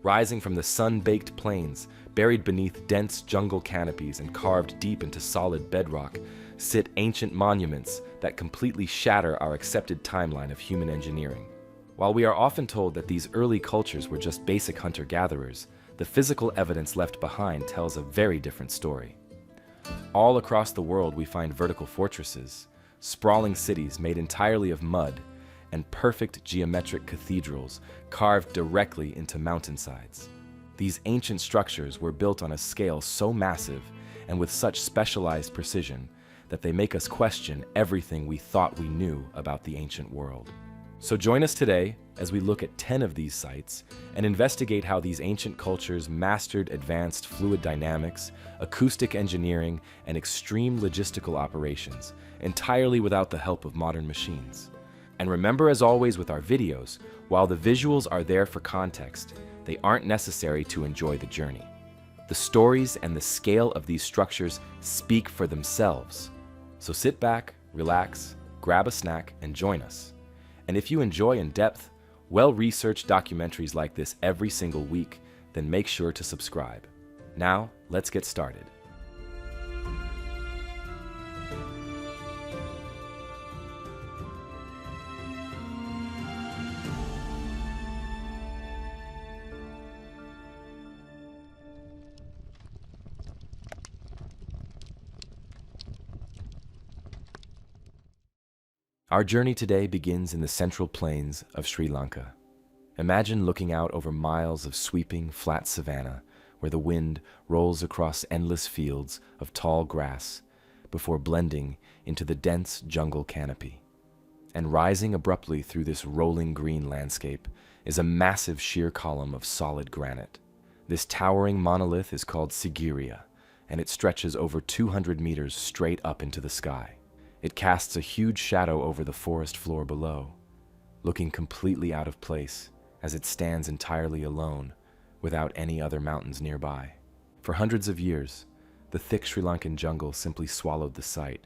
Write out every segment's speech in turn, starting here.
Rising from the sun-baked plains, buried beneath dense jungle canopies and carved deep into solid bedrock, sit ancient monuments that completely shatter our accepted timeline of human engineering. While we are often told that these early cultures were just basic hunter-gatherers, the physical evidence left behind tells a very different story. All across the world we find vertical fortresses, sprawling cities made entirely of mud, and perfect geometric cathedrals carved directly into mountainsides. These ancient structures were built on a scale so massive and with such specialized precision that they make us question everything we thought we knew about the ancient world. So join us today as we look at 10 of these sites and investigate how these ancient cultures mastered advanced fluid dynamics, acoustic engineering, and extreme logistical operations, entirely without the help of modern machines. And remember, as always with our videos, while the visuals are there for context, they aren't necessary to enjoy the journey. The stories and the scale of these structures speak for themselves. So sit back, relax, grab a snack, and join us. And if you enjoy in-depth, well-researched documentaries like this every single week, then make sure to subscribe. Now, let's get started. Our journey today begins in the central plains of Sri Lanka. Imagine looking out over miles of sweeping, flat savanna, where the wind rolls across endless fields of tall grass before blending into the dense jungle canopy. And rising abruptly through this rolling green landscape is a massive sheer column of solid granite. This towering monolith is called Sigiriya, and it stretches over 200 meters straight up into the sky. It casts a huge shadow over the forest floor below, looking completely out of place as it stands entirely alone without any other mountains nearby. For hundreds of years, the thick Sri Lankan jungle simply swallowed the site,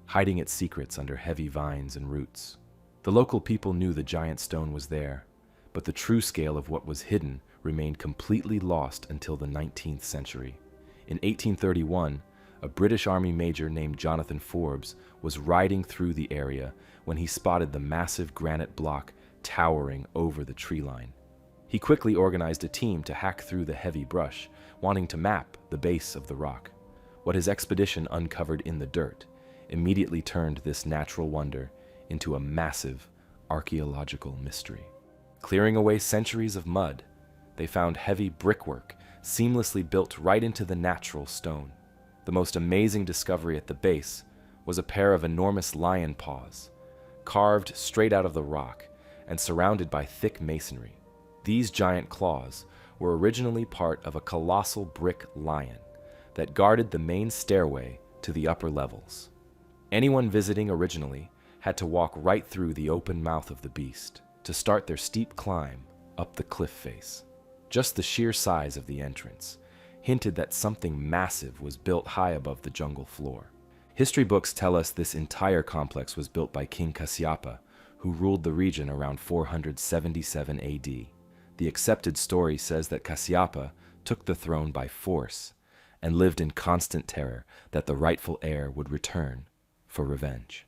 hiding its secrets under heavy vines and roots. The local people knew the giant stone was there, but the true scale of what was hidden remained completely lost until the 19th century. In 1831, a British Army major named Jonathan Forbes was riding through the area when he spotted the massive granite block towering over the tree line. He quickly organized a team to hack through the heavy brush, wanting to map the base of the rock. What his expedition uncovered in the dirt immediately turned this natural wonder into a massive archaeological mystery. Clearing away centuries of mud, they found heavy brickwork seamlessly built right into the natural stone. The most amazing discovery at the base was a pair of enormous lion paws, carved straight out of the rock and surrounded by thick masonry. These giant claws were originally part of a colossal brick lion that guarded the main stairway to the upper levels. Anyone visiting originally had to walk right through the open mouth of the beast to start their steep climb up the cliff face. Just the sheer size of the entrance hinted that something massive was built high above the jungle floor. History books tell us this entire complex was built by King Kasyapa, who ruled the region around 477 AD. The accepted story says that Kasyapa took the throne by force and lived in constant terror that the rightful heir would return for revenge.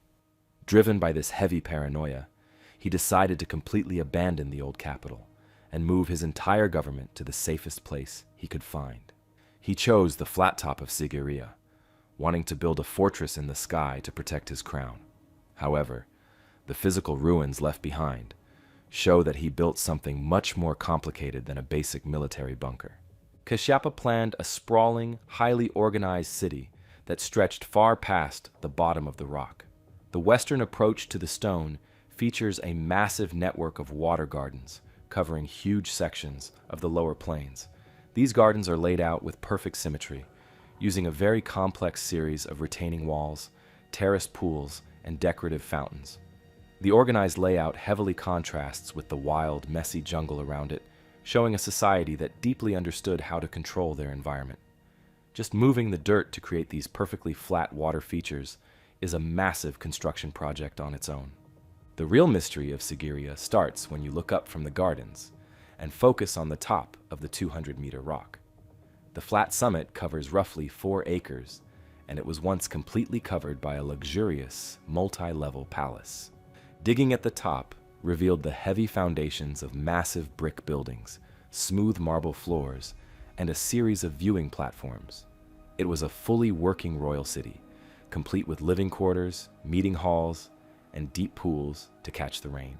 Driven by this heavy paranoia, he decided to completely abandon the old capital and move his entire government to the safest place he could find. He chose the flat top of Sigiriya, wanting to build a fortress in the sky to protect his crown. However, the physical ruins left behind show that he built something much more complicated than a basic military bunker. Kasyapa planned a sprawling, highly organized city that stretched far past the bottom of the rock. The western approach to the stone features a massive network of water gardens covering huge sections of the lower plains. These gardens are laid out with perfect symmetry, using a very complex series of retaining walls, terraced pools, and decorative fountains. The organized layout heavily contrasts with the wild, messy jungle around it, showing a society that deeply understood how to control their environment. Just moving the dirt to create these perfectly flat water features is a massive construction project on its own. The real mystery of Sigiriya starts when you look up from the gardens and focus on the top of the 200-meter rock. The flat summit covers roughly 4 acres, and it was once completely covered by a luxurious, multi-level palace. Digging at the top revealed the heavy foundations of massive brick buildings, smooth marble floors, and a series of viewing platforms. It was a fully working royal city, complete with living quarters, meeting halls, and deep pools to catch the rain.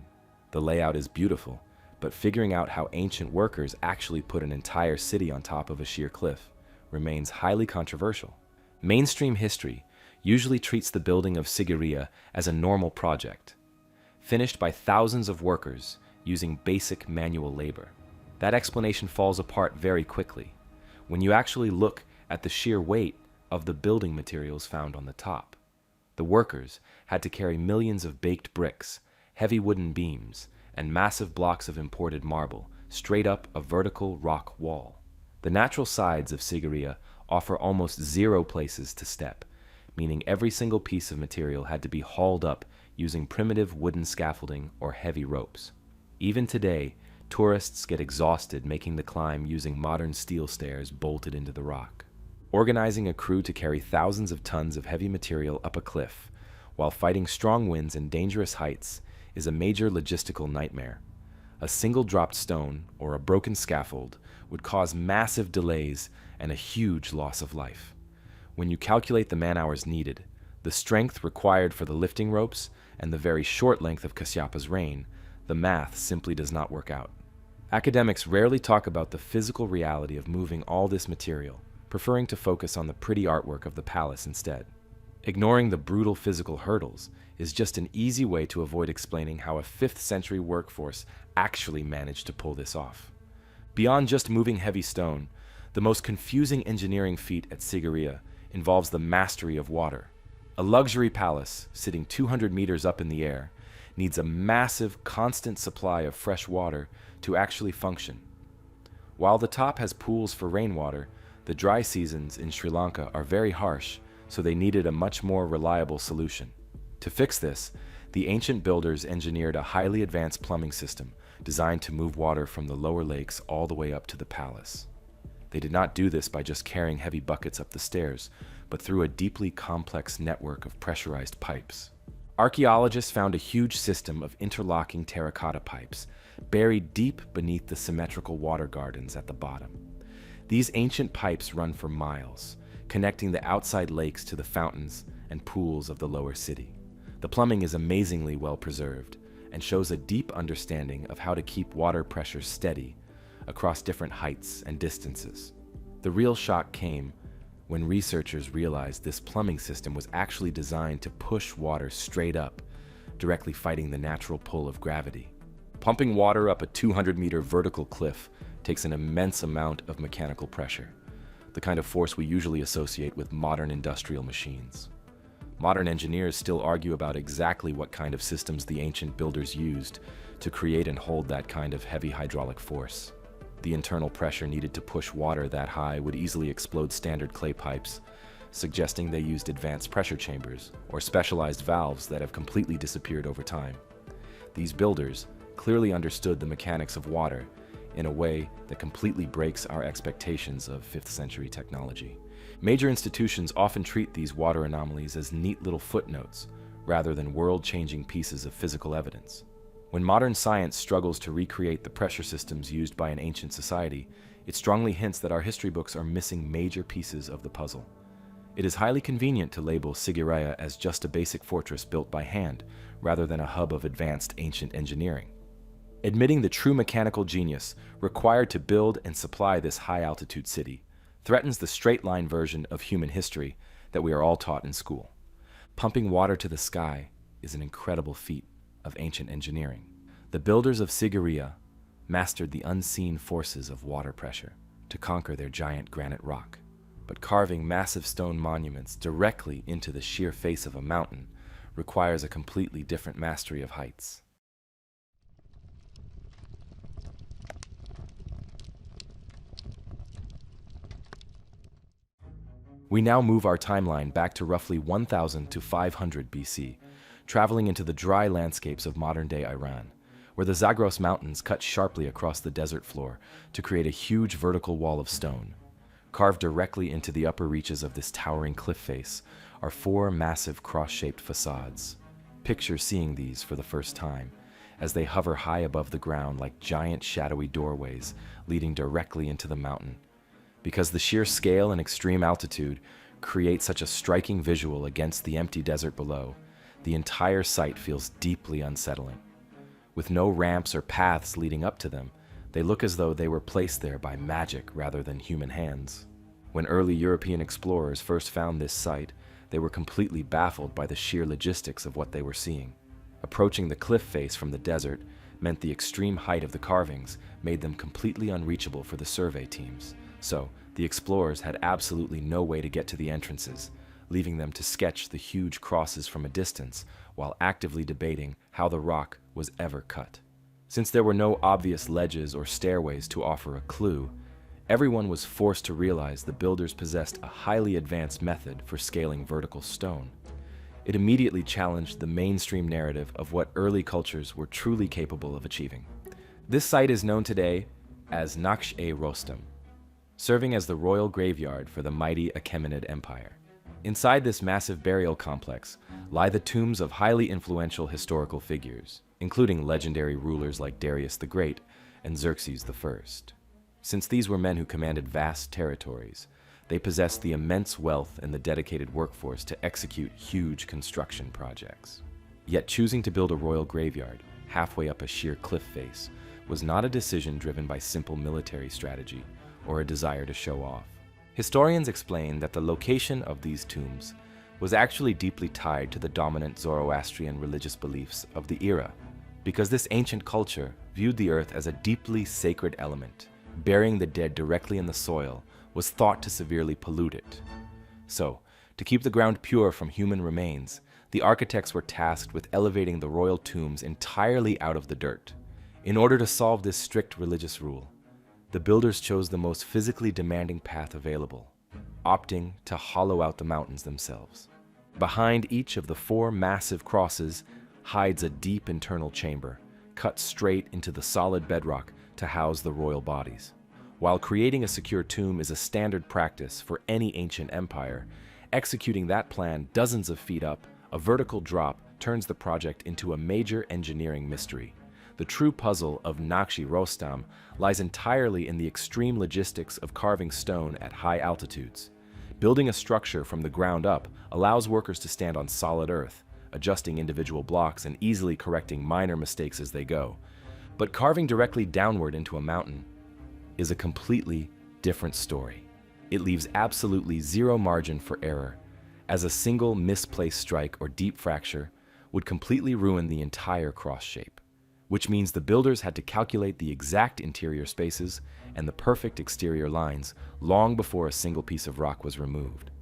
The layout is beautiful, but figuring out how ancient workers actually put an entire city on top of a sheer cliff remains highly controversial. Mainstream history usually treats the building of Sigiriya as a normal project, finished by thousands of workers using basic manual labor. That explanation falls apart very quickly when you actually look at the sheer weight of the building materials found on the top. The workers had to carry millions of baked bricks, heavy wooden beams, and massive blocks of imported marble straight up a vertical rock wall. The natural sides of Sigiriya offer almost zero places to step, meaning every single piece of material had to be hauled up using primitive wooden scaffolding or heavy ropes. Even today, tourists get exhausted making the climb using modern steel stairs bolted into the rock. Organizing a crew to carry thousands of tons of heavy material up a cliff while fighting strong winds and dangerous heights is a major logistical nightmare. A single dropped stone or a broken scaffold would cause massive delays and a huge loss of life. When you calculate the man-hours needed, the strength required for the lifting ropes, and the very short length of Kasypa's reign, the math simply does not work out. Academics rarely talk about the physical reality of moving all this material, preferring to focus on the pretty artwork of the palace instead. Ignoring the brutal physical hurdles is just an easy way to avoid explaining how a 5th century workforce actually managed to pull this off. Beyond just moving heavy stone, the most confusing engineering feat at Sigiriya involves the mastery of water. A luxury palace, sitting 200 meters up in the air, needs a massive, constant supply of fresh water to actually function. While the top has pools for rainwater, the dry seasons in Sri Lanka are very harsh, so they needed a much more reliable solution. To fix this, the ancient builders engineered a highly advanced plumbing system designed to move water from the lower lakes all the way up to the palace. They did not do this by just carrying heavy buckets up the stairs, but through a deeply complex network of pressurized pipes. Archaeologists found a huge system of interlocking terracotta pipes, buried deep beneath the symmetrical water gardens at the bottom. These ancient pipes run for miles, connecting the outside lakes to the fountains and pools of the lower city. The plumbing is amazingly well preserved and shows a deep understanding of how to keep water pressure steady across different heights and distances. The real shock came when researchers realized this plumbing system was actually designed to push water straight up, directly fighting the natural pull of gravity. Pumping water up a 200-meter vertical cliff takes an immense amount of mechanical pressure, the kind of force we usually associate with modern industrial machines. Modern engineers still argue about exactly what kind of systems the ancient builders used to create and hold that kind of heavy hydraulic force. The internal pressure needed to push water that high would easily explode standard clay pipes, suggesting they used advanced pressure chambers or specialized valves that have completely disappeared over time. These builders clearly understood the mechanics of water in a way that completely breaks our expectations of 5th century technology. Major institutions often treat these water anomalies as neat little footnotes rather than world-changing pieces of physical evidence. When modern science struggles to recreate the pressure systems used by an ancient society, it strongly hints that our history books are missing major pieces of the puzzle. It is highly convenient to label Sigiriya as just a basic fortress built by hand, rather than a hub of advanced ancient engineering. Admitting the true mechanical genius required to build and supply this high-altitude city threatens the straight-line version of human history that we are all taught in school. Pumping water to the sky is an incredible feat of ancient engineering. The builders of Sigiriya mastered the unseen forces of water pressure to conquer their giant granite rock, but carving massive stone monuments directly into the sheer face of a mountain requires a completely different mastery of heights. We now move our timeline back to roughly 1000 to 500 BC, traveling into the dry landscapes of modern-day Iran, where the Zagros Mountains cut sharply across the desert floor to create a huge vertical wall of stone. Carved directly into the upper reaches of this towering cliff face are 4 massive cross-shaped facades. Picture seeing these for the first time, as they hover high above the ground like giant shadowy doorways leading directly into the mountain. Because the sheer scale and extreme altitude create such a striking visual against the empty desert below, the entire site feels deeply unsettling. With no ramps or paths leading up to them, they look as though they were placed there by magic rather than human hands. When early European explorers first found this site, they were completely baffled by the sheer logistics of what they were seeing. Approaching the cliff face from the desert meant the extreme height of the carvings made them completely unreachable for the survey teams, so the explorers had absolutely no way to get to the entrances, leaving them to sketch the huge crosses from a distance while actively debating how the rock was ever cut. Since there were no obvious ledges or stairways to offer a clue, everyone was forced to realize the builders possessed a highly advanced method for scaling vertical stone. It immediately challenged the mainstream narrative of what early cultures were truly capable of achieving. This site is known today as Naqsh-e-Rostam, serving as the royal graveyard for the mighty Achaemenid Empire. Inside this massive burial complex lie the tombs of highly influential historical figures, including legendary rulers like Darius the Great and Xerxes I. Since these were men who commanded vast territories, they possessed the immense wealth and the dedicated workforce to execute huge construction projects. Yet choosing to build a royal graveyard halfway up a sheer cliff face was not a decision driven by simple military strategy or a desire to show off. Historians explain that the location of these tombs was actually deeply tied to the dominant Zoroastrian religious beliefs of the era, because this ancient culture viewed the earth as a deeply sacred element. Burying the dead directly in the soil was thought to severely pollute it. So, to keep the ground pure from human remains, the architects were tasked with elevating the royal tombs entirely out of the dirt. In order to solve this strict religious rule, the builders chose the most physically demanding path available, opting to hollow out the mountains themselves. Behind each of the 4 massive crosses hides a deep internal chamber, cut straight into the solid bedrock to house the royal bodies. While creating a secure tomb is a standard practice for any ancient empire, executing that plan dozens of feet up, a vertical drop turns the project into a major engineering mystery. The true puzzle of Naqsh-e-Rostam lies entirely in the extreme logistics of carving stone at high altitudes. Building a structure from the ground up allows workers to stand on solid earth, adjusting individual blocks and easily correcting minor mistakes as they go. But carving directly downward into a mountain is a completely different story. It leaves absolutely zero margin for error, as a single misplaced strike or deep fracture would completely ruin the entire cross shape, which means the builders had to calculate the exact interior spaces and the perfect exterior lines long before a single piece of rock was removed.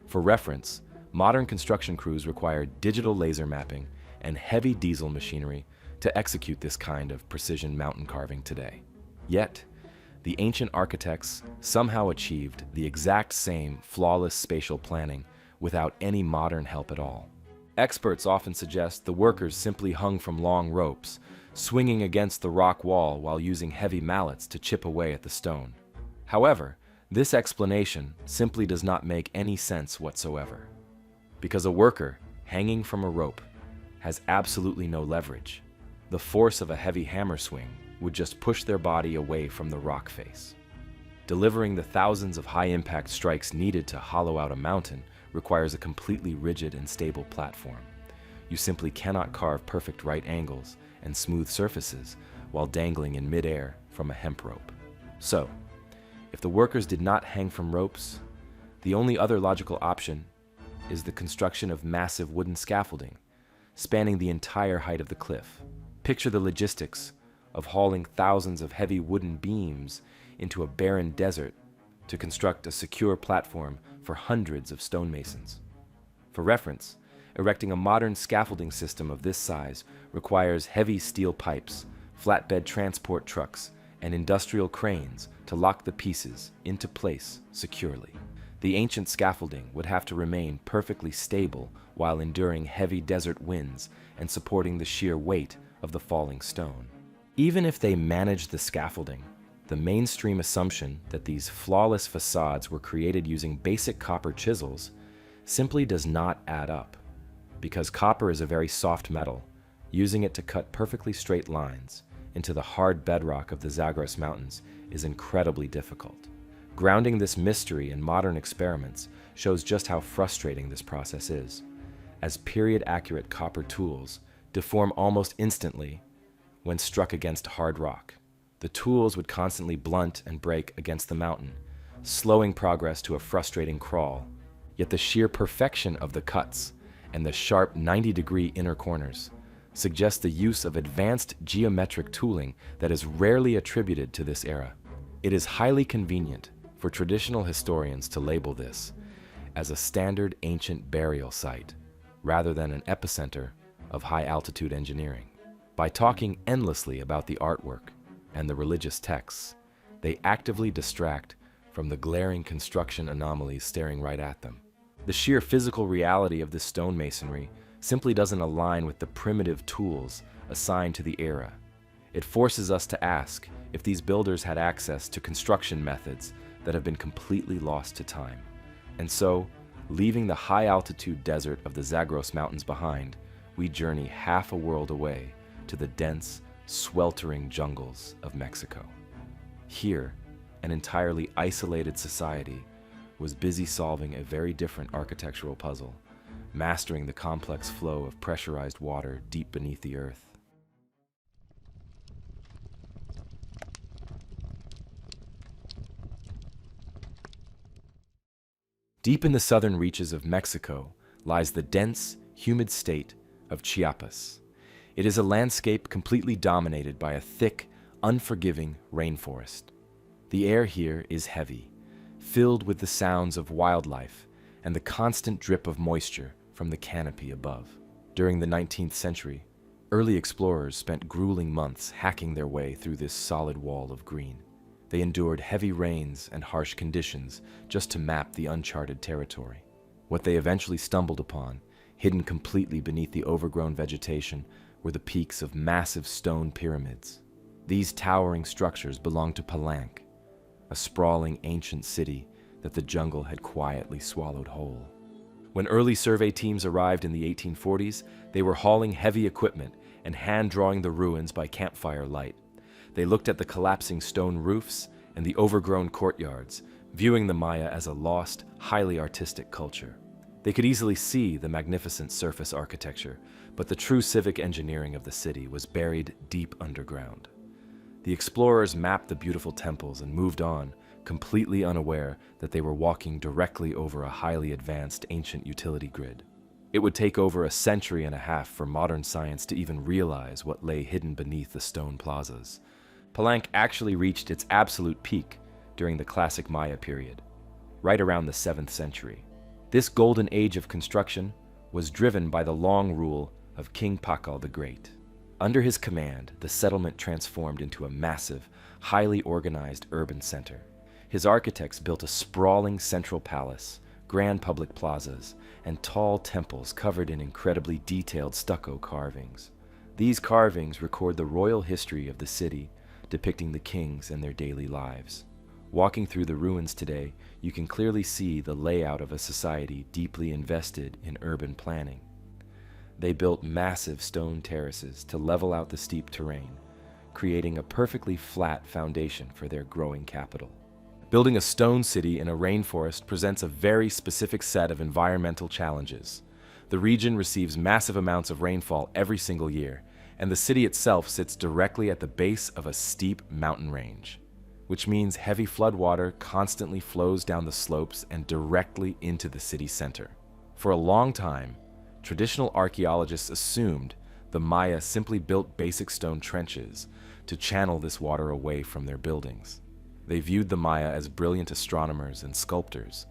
For reference, modern construction crews require digital laser mapping and heavy diesel machinery to execute this kind of precision mountain carving today. Yet, the ancient architects somehow achieved the exact same flawless spatial planning without any modern help at all. Experts often suggest the workers simply hung from long ropes, swinging against the rock wall while using heavy mallets to chip away at the stone. However, this explanation simply does not make any sense whatsoever, because a worker hanging from a rope has absolutely no leverage. The force of a heavy hammer swing would just push their body away from the rock face. Delivering the thousands of high-impact strikes needed to hollow out a mountain requires a completely rigid and stable platform. You simply cannot carve perfect right angles and smooth surfaces while dangling in midair from a hemp rope. So, if the workers did not hang from ropes, the only other logical option is the construction of massive wooden scaffolding, spanning the entire height of the cliff. Picture the logistics of hauling thousands of heavy wooden beams into a barren desert to construct a secure platform for hundreds of stonemasons. For reference, erecting a modern scaffolding system of this size requires heavy steel pipes, flatbed transport trucks, and industrial cranes to lock the pieces into place securely. The ancient scaffolding would have to remain perfectly stable while enduring heavy desert winds and supporting the sheer weight of the falling stone. Even if they managed the scaffolding, the mainstream assumption that these flawless facades were created using basic copper chisels simply does not add up. Because copper is a very soft metal, using it to cut perfectly straight lines into the hard bedrock of the Zagros Mountains is incredibly difficult. Grounding this mystery in modern experiments shows just how frustrating this process is, as period-accurate copper tools deform almost instantly when struck against hard rock. The tools would constantly blunt and break against the mountain, slowing progress to a frustrating crawl. Yet the sheer perfection of the cuts and the sharp 90-degree inner corners suggest the use of advanced geometric tooling that is rarely attributed to this era. It is highly convenient for traditional historians to label this as a standard ancient burial site rather than an epicenter of high-altitude engineering. By talking endlessly about the artwork and the religious texts, they actively distract from the glaring construction anomalies staring right at them. The sheer physical reality of this stonemasonry simply doesn't align with the primitive tools assigned to the era. It forces us to ask if these builders had access to construction methods that have been completely lost to time. And so, leaving the high-altitude desert of the Zagros Mountains behind, we journey half a world away to the dense, sweltering jungles of Mexico. Here, an entirely isolated society was busy solving a very different architectural puzzle, mastering the complex flow of pressurized water deep beneath the earth. Deep in the southern reaches of Mexico lies the dense, humid state of Chiapas. It is a landscape completely dominated by a thick, unforgiving rainforest. The air here is heavy, filled with the sounds of wildlife and the constant drip of moisture from the canopy above. During the 19th century, early explorers spent grueling months hacking their way through this solid wall of green. They endured heavy rains and harsh conditions just to map the uncharted territory. What they eventually stumbled upon, hidden completely beneath the overgrown vegetation, were the peaks of massive stone pyramids. These towering structures belonged to Palenque, a sprawling ancient city that the jungle had quietly swallowed whole. When early survey teams arrived in the 1840s, they were hauling heavy equipment and hand-drawing the ruins by campfire light. They looked at the collapsing stone roofs and the overgrown courtyards, viewing the Maya as a lost, highly artistic culture. They could easily see the magnificent surface architecture, but the true civic engineering of the city was buried deep underground. The explorers mapped the beautiful temples and moved on, completely unaware that they were walking directly over a highly advanced ancient utility grid. It would take over a century and a half for modern science to even realize what lay hidden beneath the stone plazas. Palenque actually reached its absolute peak during the classic Maya period, right around the 7th century. This golden age of construction was driven by the long rule of King Pakal the Great. Under his command, the settlement transformed into a massive, highly organized urban center. His architects built a sprawling central palace, grand public plazas, and tall temples covered in incredibly detailed stucco carvings. These carvings record the royal history of the city, depicting the kings and their daily lives. Walking through the ruins today, you can clearly see the layout of a society deeply invested in urban planning. They built massive stone terraces to level out the steep terrain, creating a perfectly flat foundation for their growing capital. Building a stone city in a rainforest presents a very specific set of environmental challenges. The region receives massive amounts of rainfall every single year, and the city itself sits directly at the base of a steep mountain range, which means heavy floodwater constantly flows down the slopes and directly into the city center. For a long time, traditional archaeologists assumed the Maya simply built basic stone trenches to channel this water away from their buildings. They viewed the Maya as brilliant astronomers and sculptors,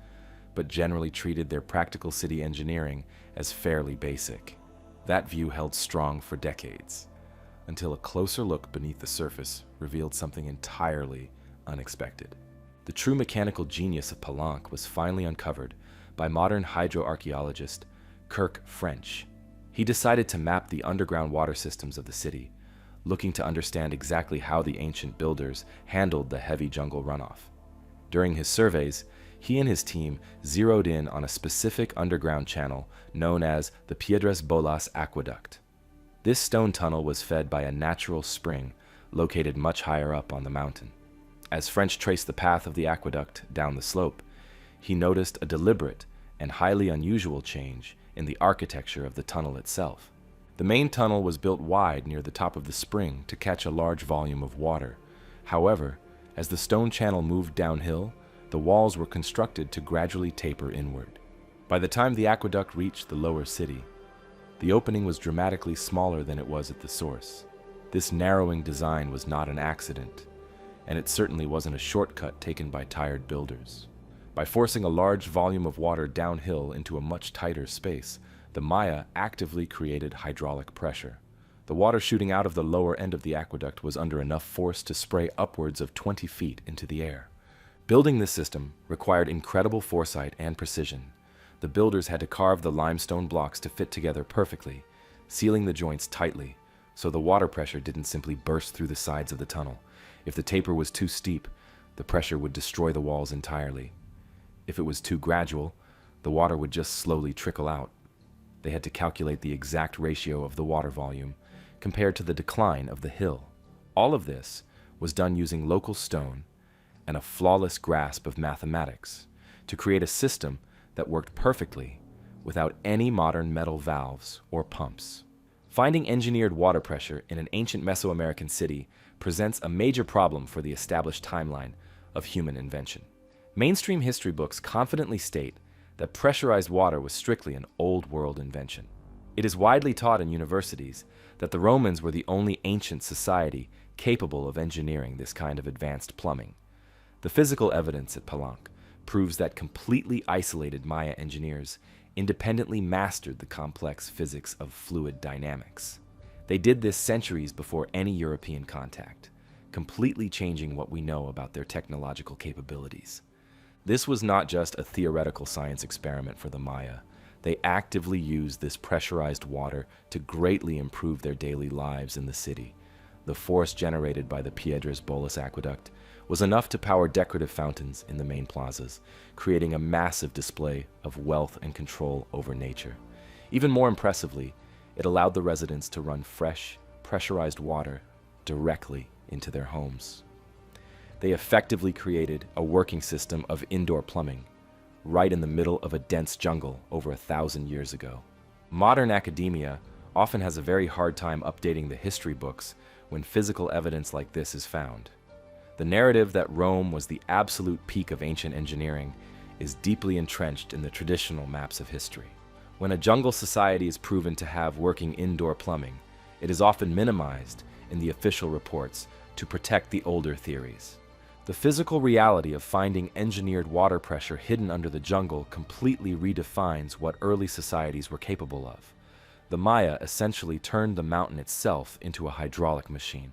but generally treated their practical city engineering as fairly basic. That view held strong for decades, until a closer look beneath the surface revealed something entirely unexpected. The true mechanical genius of Palenque was finally uncovered by modern hydroarchaeologist Kirk French. He decided to map the underground water systems of the city, looking to understand exactly how the ancient builders handled the heavy jungle runoff. During his surveys, he and his team zeroed in on a specific underground channel known as the Piedras Bolas Aqueduct. This stone tunnel was fed by a natural spring located much higher up on the mountain. As French traced the path of the aqueduct down the slope, he noticed a deliberate and highly unusual change in the architecture of the tunnel itself. The main tunnel was built wide near the top of the spring to catch a large volume of water. However, as the stone channel moved downhill, the walls were constructed to gradually taper inward. By the time the aqueduct reached the lower city, the opening was dramatically smaller than it was at the source. This narrowing design was not an accident, and it certainly wasn't a shortcut taken by tired builders. By forcing a large volume of water downhill into a much tighter space, the Maya actively created hydraulic pressure. The water shooting out of the lower end of the aqueduct was under enough force to spray upwards of 20 feet into the air. Building this system required incredible foresight and precision. The builders had to carve the limestone blocks to fit together perfectly, sealing the joints tightly, so the water pressure didn't simply burst through the sides of the tunnel. If the taper was too steep, the pressure would destroy the walls entirely. If it was too gradual, the water would just slowly trickle out. They had to calculate the exact ratio of the water volume compared to the decline of the hill. All of this was done using local stone and a flawless grasp of mathematics to create a system that worked perfectly without any modern metal valves or pumps. Finding engineered water pressure in an ancient Mesoamerican city presents a major problem for the established timeline of human invention. Mainstream history books confidently state that pressurized water was strictly an old world invention. It is widely taught in universities that the Romans were the only ancient society capable of engineering this kind of advanced plumbing. The physical evidence at Palenque proves that completely isolated Maya engineers independently mastered the complex physics of fluid dynamics. They did this centuries before any European contact, completely changing what we know about their technological capabilities. This was not just a theoretical science experiment for the Maya. They actively used this pressurized water to greatly improve their daily lives in the city. The force generated by the Piedras Bolas Aqueduct was enough to power decorative fountains in the main plazas, creating a massive display of wealth and control over nature. Even more impressively, it allowed the residents to run fresh, pressurized water directly into their homes. They effectively created a working system of indoor plumbing, right in the middle of a dense jungle over 1,000 years ago. Modern academia often has a very hard time updating the history books when physical evidence like this is found. The narrative that Rome was the absolute peak of ancient engineering is deeply entrenched in the traditional maps of history. When a jungle society is proven to have working indoor plumbing, it is often minimized in the official reports to protect the older theories. The physical reality of finding engineered water pressure hidden under the jungle completely redefines what early societies were capable of. The Maya essentially turned the mountain itself into a hydraulic machine.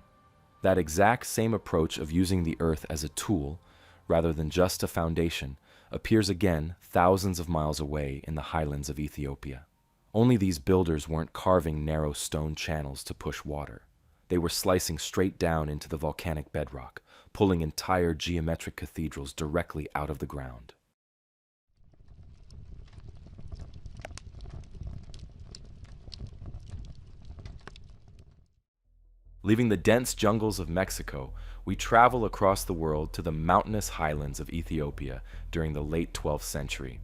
That exact same approach of using the earth as a tool, rather than just a foundation, appears again thousands of miles away in the highlands of Ethiopia. Only these builders weren't carving narrow stone channels to push water. They were slicing straight down into the volcanic bedrock, pulling entire geometric cathedrals directly out of the ground. Leaving the dense jungles of Mexico, we travel across the world to the mountainous highlands of Ethiopia during the late 12th century.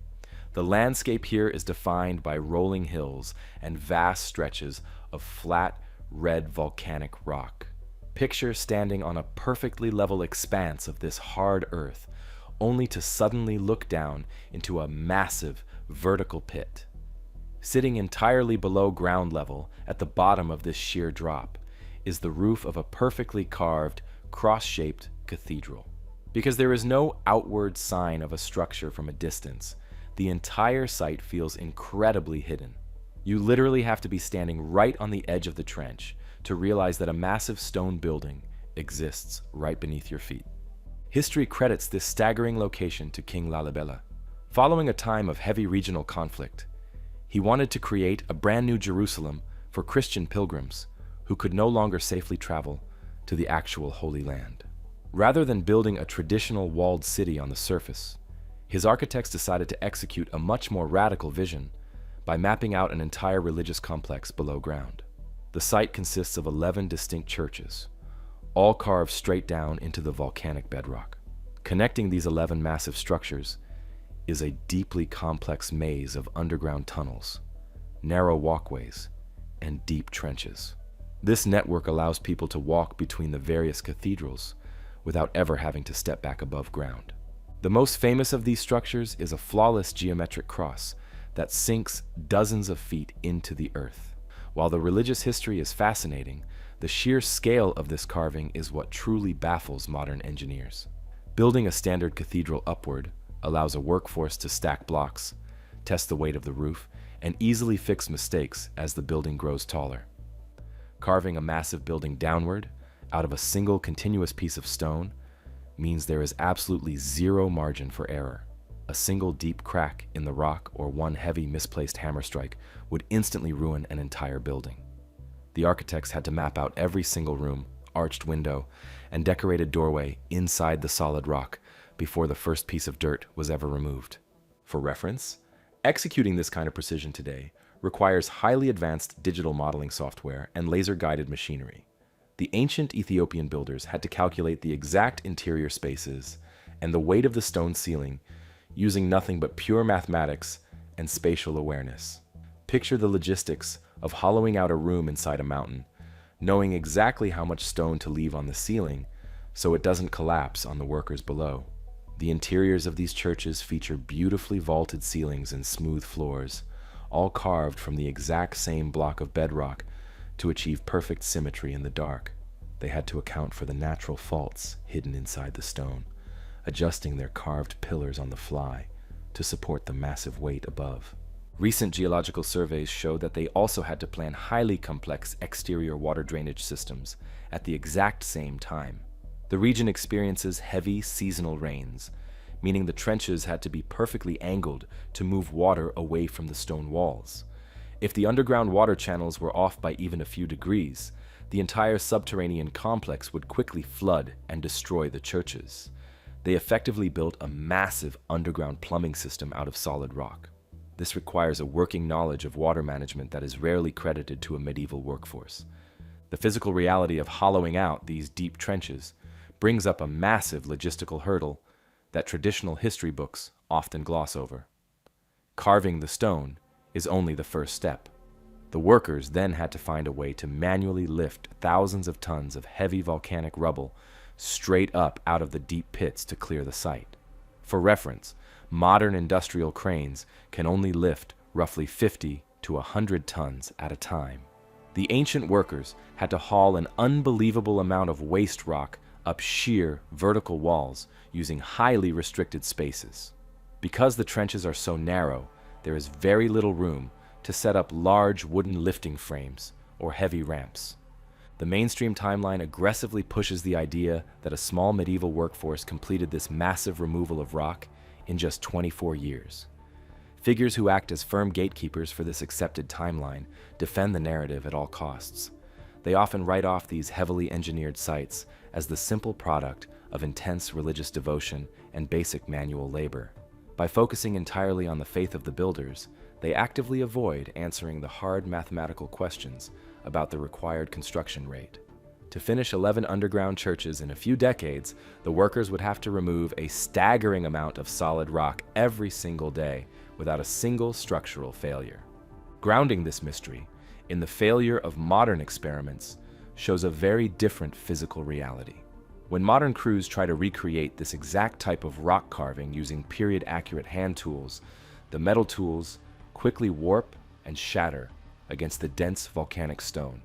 The landscape here is defined by rolling hills and vast stretches of flat, red volcanic rock. Picture standing on a perfectly level expanse of this hard earth, only to suddenly look down into a massive vertical pit. Sitting entirely below ground level at the bottom of this sheer drop is the roof of a perfectly carved, cross-shaped cathedral. Because there is no outward sign of a structure from a distance, the entire site feels incredibly hidden. You literally have to be standing right on the edge of the trench to realize that a massive stone building exists right beneath your feet. History credits this staggering location to King Lalibela. Following a time of heavy regional conflict, he wanted to create a brand new Jerusalem for Christian pilgrims, who could no longer safely travel to the actual Holy Land. Rather than building a traditional walled city on the surface, his architects decided to execute a much more radical vision by mapping out an entire religious complex below ground. The site consists of 11 distinct churches, all carved straight down into the volcanic bedrock. Connecting these 11 massive structures is a deeply complex maze of underground tunnels, narrow walkways, and deep trenches. This network allows people to walk between the various cathedrals without ever having to step back above ground. The most famous of these structures is a flawless geometric cross that sinks dozens of feet into the earth. While the religious history is fascinating, the sheer scale of this carving is what truly baffles modern engineers. Building a standard cathedral upward allows a workforce to stack blocks, test the weight of the roof, and easily fix mistakes as the building grows taller. Carving a massive building downward out of a single continuous piece of stone means there is absolutely zero margin for error. A single deep crack in the rock or one heavy misplaced hammer strike would instantly ruin an entire building. The architects had to map out every single room, arched window, and decorated doorway inside the solid rock before the first piece of dirt was ever removed. For reference, executing this kind of precision today requires highly advanced digital modeling software and laser-guided machinery. The ancient Ethiopian builders had to calculate the exact interior spaces and the weight of the stone ceiling using nothing but pure mathematics and spatial awareness. Picture the logistics of hollowing out a room inside a mountain, knowing exactly how much stone to leave on the ceiling so it doesn't collapse on the workers below. The interiors of these churches feature beautifully vaulted ceilings and smooth floors, all carved from the exact same block of bedrock to achieve perfect symmetry in the dark. They had to account for the natural faults hidden inside the stone, adjusting their carved pillars on the fly to support the massive weight above. Recent geological surveys show that they also had to plan highly complex exterior water drainage systems at the exact same time. The region experiences heavy seasonal rains, meaning the trenches had to be perfectly angled to move water away from the stone walls. If the underground water channels were off by even a few degrees, the entire subterranean complex would quickly flood and destroy the churches. They effectively built a massive underground plumbing system out of solid rock. This requires a working knowledge of water management that is rarely credited to a medieval workforce. The physical reality of hollowing out these deep trenches brings up a massive logistical hurdle that traditional history books often gloss over. Carving the stone is only the first step. The workers then had to find a way to manually lift thousands of tons of heavy volcanic rubble straight up out of the deep pits to clear the site. For reference, modern industrial cranes can only lift roughly 50 to 100 tons at a time. The ancient workers had to haul an unbelievable amount of waste rock up sheer, vertical walls using highly restricted spaces. Because the trenches are so narrow, there is very little room to set up large wooden lifting frames or heavy ramps. The mainstream timeline aggressively pushes the idea that a small medieval workforce completed this massive removal of rock in just 24 years. Figures who act as firm gatekeepers for this accepted timeline defend the narrative at all costs. They often write off these heavily engineered sites as the simple product of intense religious devotion and basic manual labor. By focusing entirely on the faith of the builders, they actively avoid answering the hard mathematical questions about the required construction rate. To finish 11 underground churches in a few decades, the workers would have to remove a staggering amount of solid rock every single day without a single structural failure. Grounding this mystery in the failure of modern experiments shows a very different physical reality. When modern crews try to recreate this exact type of rock carving using period-accurate hand tools, the metal tools quickly warp and shatter against the dense volcanic stone.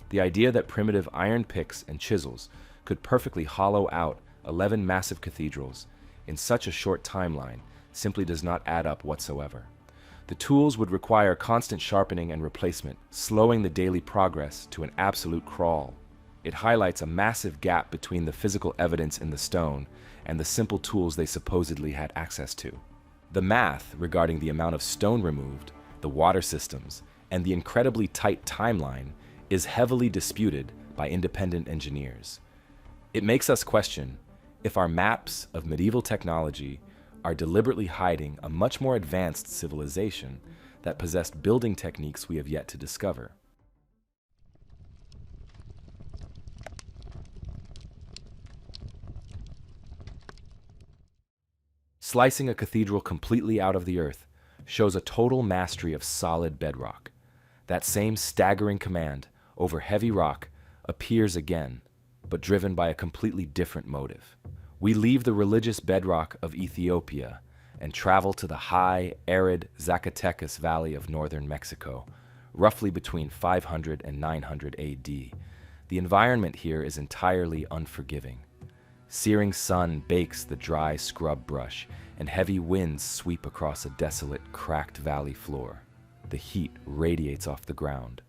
The idea that primitive iron picks and chisels could perfectly hollow out 11 massive cathedrals in such a short timeline simply does not add up whatsoever. The tools would require constant sharpening and replacement, slowing the daily progress to an absolute crawl. It highlights a massive gap between the physical evidence in the stone and the simple tools they supposedly had access to. The math regarding the amount of stone removed, the water systems, and the incredibly tight timeline is heavily disputed by independent engineers. It makes us question if our maps of medieval technology are deliberately hiding a much more advanced civilization that possessed building techniques we have yet to discover. Slicing a cathedral completely out of the earth shows a total mastery of solid bedrock. That same staggering command over heavy rock appears again, but driven by a completely different motive. We leave the religious bedrock of Ethiopia and travel to the high, arid Zacatecas Valley of northern Mexico, roughly between 500 and 900 AD. The environment here is entirely unforgiving. Searing sun bakes the dry scrub brush, and heavy winds sweep across a desolate, cracked valley floor. The heat radiates off the ground,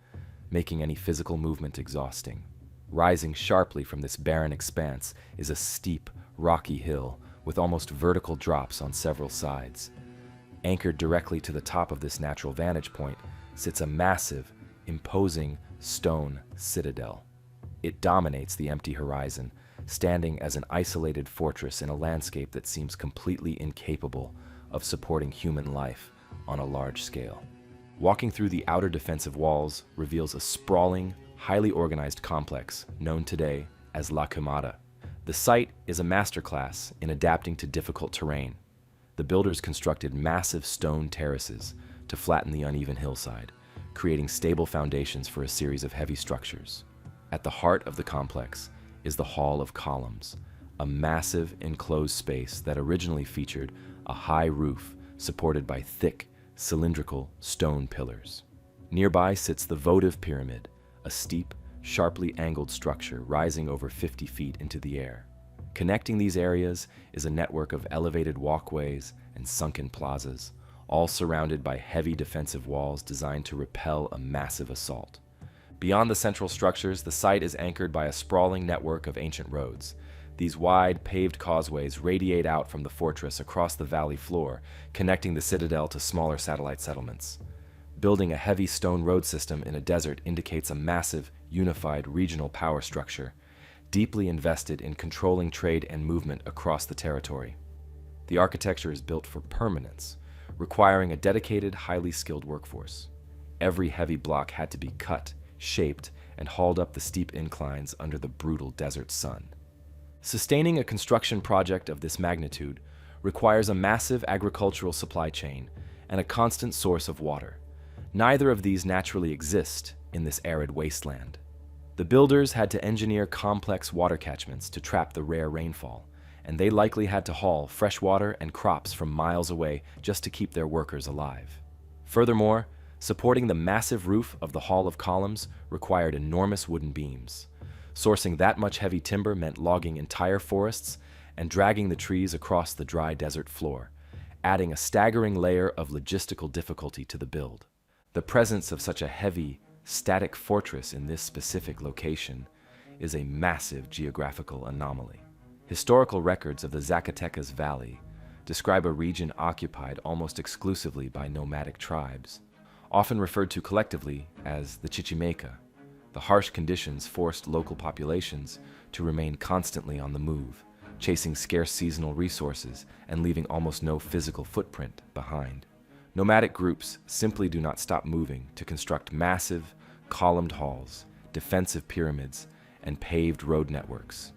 making any physical movement exhausting. Rising sharply from this barren expanse is a steep, rocky hill with almost vertical drops on several sides. Anchored directly to the top of this natural vantage point sits a massive, imposing stone citadel. It dominates the empty horizon, standing as an isolated fortress in a landscape that seems completely incapable of supporting human life on a large scale. Walking through the outer defensive walls reveals a sprawling, highly organized complex known today as La Quemada. The site is a masterclass in adapting to difficult terrain. The builders constructed massive stone terraces to flatten the uneven hillside, creating stable foundations for a series of heavy structures. At the heart of the complex is the Hall of Columns, a massive enclosed space that originally featured a high roof supported by thick, cylindrical stone pillars. Nearby sits the votive pyramid, a steep, sharply angled structure rising over 50 feet into the air. Connecting these areas is a network of elevated walkways and sunken plazas, all surrounded by heavy defensive walls designed to repel a massive assault. Beyond the central structures, the site is anchored by a sprawling network of ancient roads. These wide, paved causeways radiate out from the fortress across the valley floor, connecting the citadel to smaller satellite settlements. Building a heavy stone road system in a desert indicates a massive, unified regional power structure, deeply invested in controlling trade and movement across the territory. The architecture is built for permanence, requiring a dedicated, highly skilled workforce. Every heavy block had to be cut, shaped, and hauled up the steep inclines under the brutal desert sun. Sustaining a construction project of this magnitude requires a massive agricultural supply chain and a constant source of water. Neither of these naturally exist in this arid wasteland. The builders had to engineer complex water catchments to trap the rare rainfall, and they likely had to haul fresh water and crops from miles away just to keep their workers alive. Furthermore, supporting the massive roof of the Hall of Columns required enormous wooden beams. Sourcing that much heavy timber meant logging entire forests and dragging the trees across the dry desert floor, adding a staggering layer of logistical difficulty to the build. The presence of such a heavy, static fortress in this specific location is a massive geographical anomaly. Historical records of the Zacatecas Valley describe a region occupied almost exclusively by nomadic tribes, often referred to collectively as the Chichimeca. The harsh conditions forced local populations to remain constantly on the move, chasing scarce seasonal resources and leaving almost no physical footprint behind. Nomadic groups simply do not stop moving to construct massive, columned halls, defensive pyramids, and paved road networks.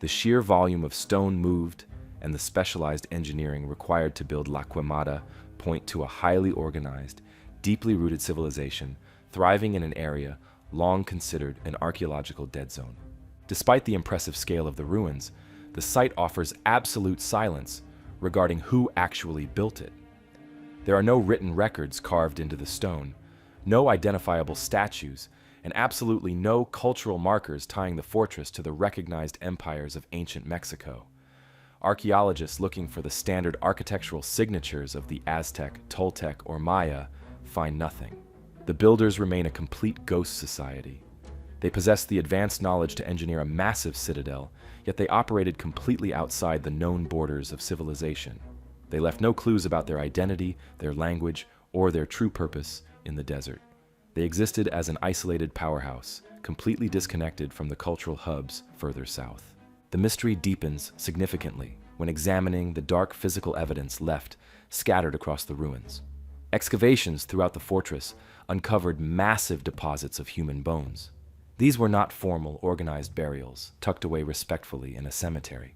The sheer volume of stone moved and the specialized engineering required to build La Quemada point to a highly organized, deeply rooted civilization thriving in an area long considered an archaeological dead zone. Despite the impressive scale of the ruins, the site offers absolute silence regarding who actually built it. There are no written records carved into the stone, no identifiable statues, and absolutely no cultural markers tying the fortress to the recognized empires of ancient Mexico. Archaeologists looking for the standard architectural signatures of the Aztec, Toltec, or Maya find nothing. The builders remain a complete ghost society. They possessed the advanced knowledge to engineer a massive citadel, yet they operated completely outside the known borders of civilization. They left no clues about their identity, their language, or their true purpose in the desert. They existed as an isolated powerhouse, completely disconnected from the cultural hubs further south. The mystery deepens significantly when examining the dark physical evidence left scattered across the ruins. Excavations throughout the fortress uncovered massive deposits of human bones. These were not formal, organized burials, tucked away respectfully in a cemetery.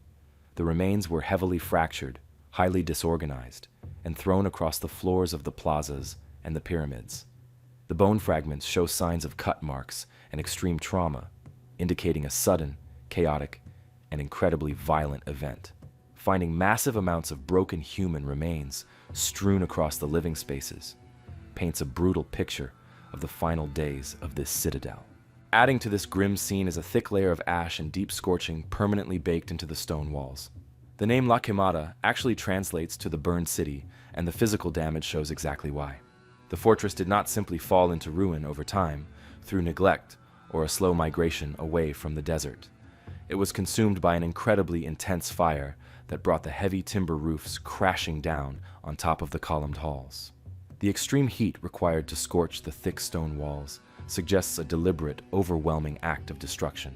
The remains were heavily fractured, highly disorganized, and thrown across the floors of the plazas and the pyramids. The bone fragments show signs of cut marks and extreme trauma, indicating a sudden, chaotic, and incredibly violent event. Finding massive amounts of broken human remains strewn across the living spaces paints a brutal picture of the final days of this citadel. Adding to this grim scene is a thick layer of ash and deep scorching permanently baked into the stone walls. The name La Quemada actually translates to the burned city, and the physical damage shows exactly why. The fortress did not simply fall into ruin over time through neglect or a slow migration away from the desert. It was consumed by an incredibly intense fire that brought the heavy timber roofs crashing down on top of the columned halls. The extreme heat required to scorch the thick stone walls suggests a deliberate, overwhelming act of destruction.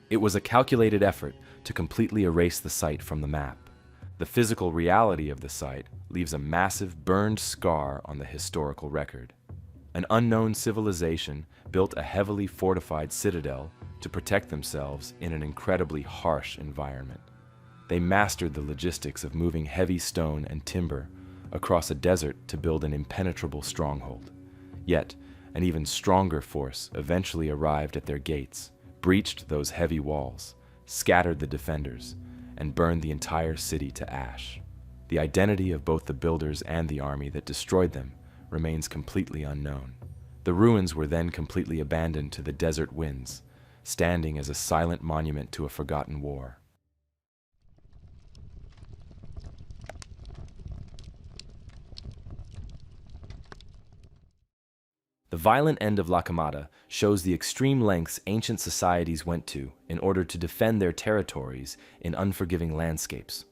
It was a calculated effort to completely erase the site from the map. The physical reality of the site leaves a massive burned scar on the historical record. An unknown civilization built a heavily fortified citadel to protect themselves in an incredibly harsh environment. They mastered the logistics of moving heavy stone and timber across a desert to build an impenetrable stronghold. Yet, an even stronger force eventually arrived at their gates, breached those heavy walls, scattered the defenders, and burned the entire city to ash. The identity of both the builders and the army that destroyed them remains completely unknown. The ruins were then completely abandoned to the desert winds, standing as a silent monument to a forgotten war. The violent end of La Quemada shows the extreme lengths ancient societies went to in order to defend their territories in unforgiving landscapes.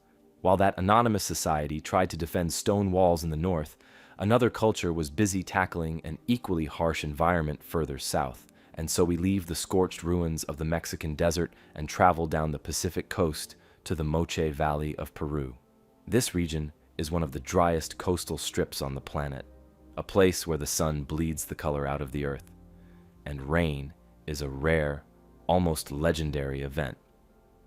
While that anonymous society tried to defend stone walls in the north, another culture was busy tackling an equally harsh environment further south, and so we leave the scorched ruins of the Mexican desert and travel down the Pacific coast to the Moche Valley of Peru. This region is one of the driest coastal strips on the planet, a place where the sun bleeds the color out of the earth, and rain is a rare, almost legendary event.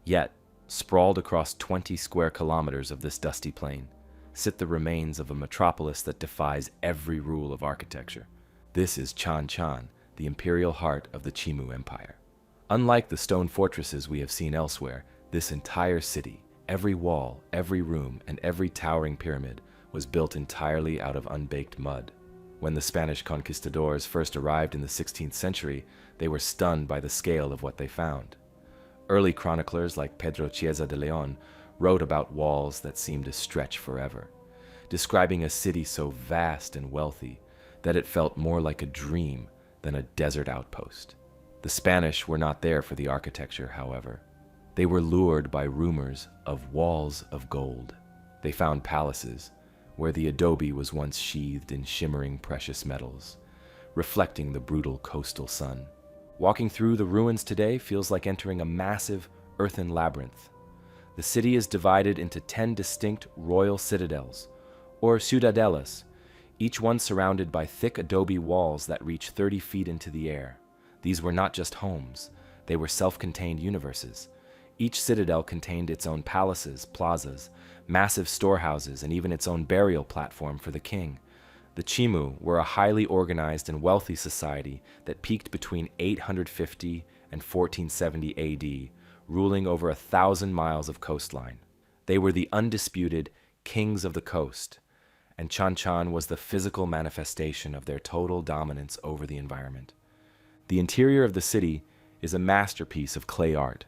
Yet, sprawled across 20 square kilometers of this dusty plain, sit the remains of a metropolis that defies every rule of architecture. This is Chan Chan, the imperial heart of the Chimu Empire. Unlike the stone fortresses we have seen elsewhere, this entire city, every wall, every room, and every towering pyramid was built entirely out of unbaked mud. When the Spanish conquistadors first arrived in the 16th century, they were stunned by the scale of what they found. Early chroniclers like Pedro Chiesa de Leon wrote about walls that seemed to stretch forever, describing a city so vast and wealthy that it felt more like a dream than a desert outpost. The Spanish were not there for the architecture, however. They were lured by rumors of walls of gold. They found palaces where the adobe was once sheathed in shimmering precious metals, reflecting the brutal coastal sun. Walking through the ruins today feels like entering a massive earthen labyrinth. The city is divided into 10 distinct royal citadels, or ciudadelas, each one surrounded by thick adobe walls that reach 30 feet into the air. These were not just homes, they were self-contained universes. Each citadel contained its own palaces, plazas, massive storehouses, and even its own burial platform for the king. The Chimu were a highly organized and wealthy society that peaked between 850 and 1470 AD, ruling over 1,000 miles of coastline. They were the undisputed kings of the coast, and Chan Chan was the physical manifestation of their total dominance over the environment. The interior of the city is a masterpiece of clay art.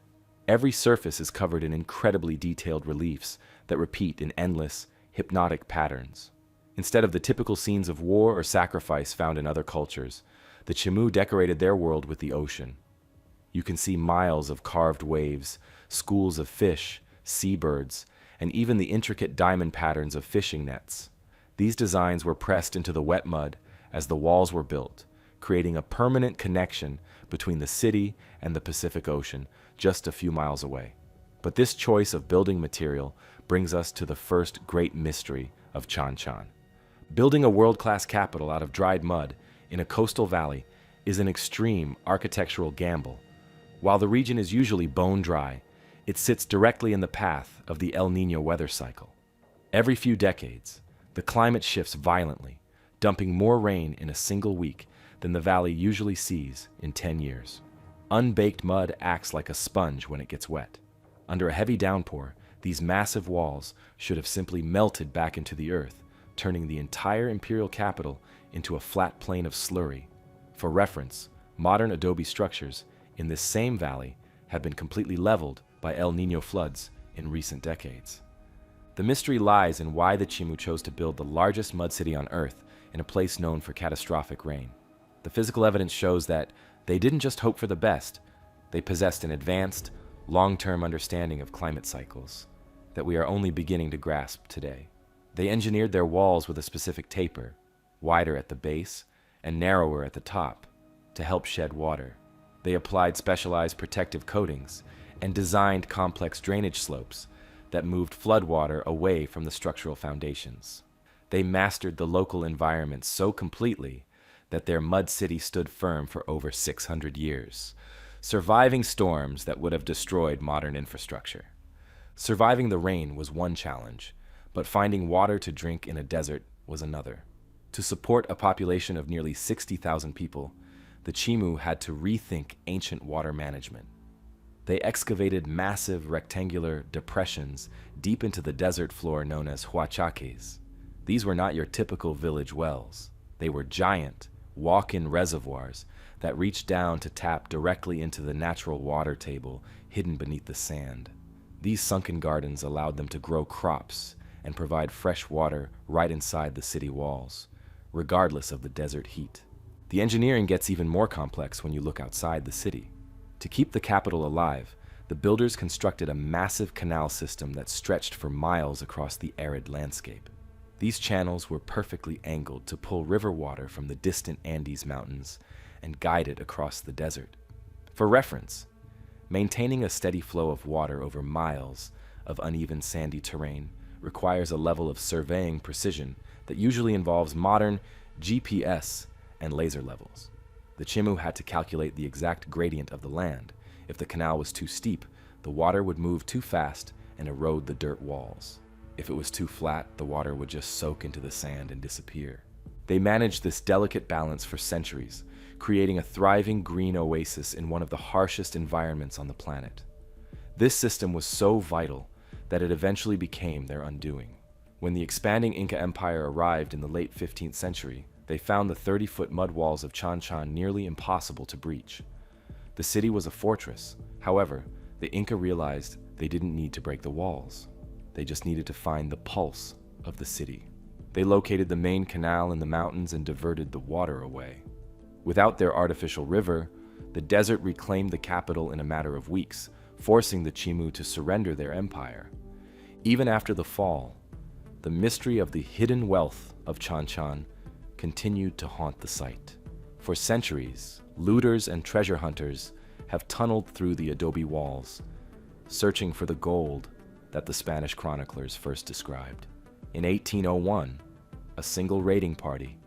Every surface is covered in incredibly detailed reliefs that repeat in endless, hypnotic patterns. Instead of the typical scenes of war or sacrifice found in other cultures, the Chimu decorated their world with the ocean. You can see miles of carved waves, schools of fish, seabirds, and even the intricate diamond patterns of fishing nets. These designs were pressed into the wet mud as the walls were built, creating a permanent connection between the city and the Pacific Ocean just a few miles away. But this choice of building material brings us to the first great mystery of Chan Chan. Building a world-class capital out of dried mud in a coastal valley is an extreme architectural gamble. While the region is usually bone dry, it sits directly in the path of the El Niño weather cycle. Every few decades, the climate shifts violently, dumping more rain in a single week than the valley usually sees in 10 years. Unbaked mud acts like a sponge when it gets wet. Under a heavy downpour, these massive walls should have simply melted back into the earth, turning the entire imperial capital into a flat plain of slurry. For reference, modern adobe structures in this same valley have been completely leveled by El Niño floods in recent decades. The mystery lies in why the Chimu chose to build the largest mud city on Earth in a place known for catastrophic rain. The physical evidence shows that they didn't just hope for the best, they possessed an advanced, long-term understanding of climate cycles that we are only beginning to grasp today. They engineered their walls with a specific taper, wider at the base and narrower at the top, to help shed water. They applied specialized protective coatings and designed complex drainage slopes that moved floodwater away from the structural foundations. They mastered the local environment so completely that their mud city stood firm for over 600 years, surviving storms that would have destroyed modern infrastructure. Surviving the rain was one challenge, but finding water to drink in a desert was another. To support a population of nearly 60,000 people, the Chimu had to rethink ancient water management. They excavated massive rectangular depressions deep into the desert floor known as huachaques. These were not your typical village wells. They were giant, walk-in reservoirs that reached down to tap directly into the natural water table hidden beneath the sand. These sunken gardens allowed them to grow crops and provide fresh water right inside the city walls, regardless of the desert heat. The engineering gets even more complex when you look outside the city. To keep the capital alive, the builders constructed a massive canal system that stretched for miles across the arid landscape. These channels were perfectly angled to pull river water from the distant Andes Mountains and guide it across the desert. For reference, maintaining a steady flow of water over miles of uneven sandy terrain requires a level of surveying precision that usually involves modern GPS and laser levels. The Chimu had to calculate the exact gradient of the land. If the canal was too steep, the water would move too fast and erode the dirt walls. If it was too flat, the water would just soak into the sand and disappear. They managed this delicate balance for centuries, creating a thriving green oasis in one of the harshest environments on the planet. This system was so vital that it eventually became their undoing. When the expanding Inca Empire arrived in the late 15th century, they found the 30-foot mud walls of Chan Chan nearly impossible to breach. The city was a fortress. However, the Inca realized they didn't need to break the walls. They just needed to find the pulse of the city. They located the main canal in the mountains and diverted the water away. Without their artificial river, the desert reclaimed the capital in a matter of weeks, forcing the Chimu to surrender their empire. Even after the fall, the mystery of the hidden wealth of Chan Chan continued to haunt the site. For centuries, looters and treasure hunters have tunneled through the adobe walls, searching for the gold that the Spanish chroniclers first described. In 1801, a single raiding party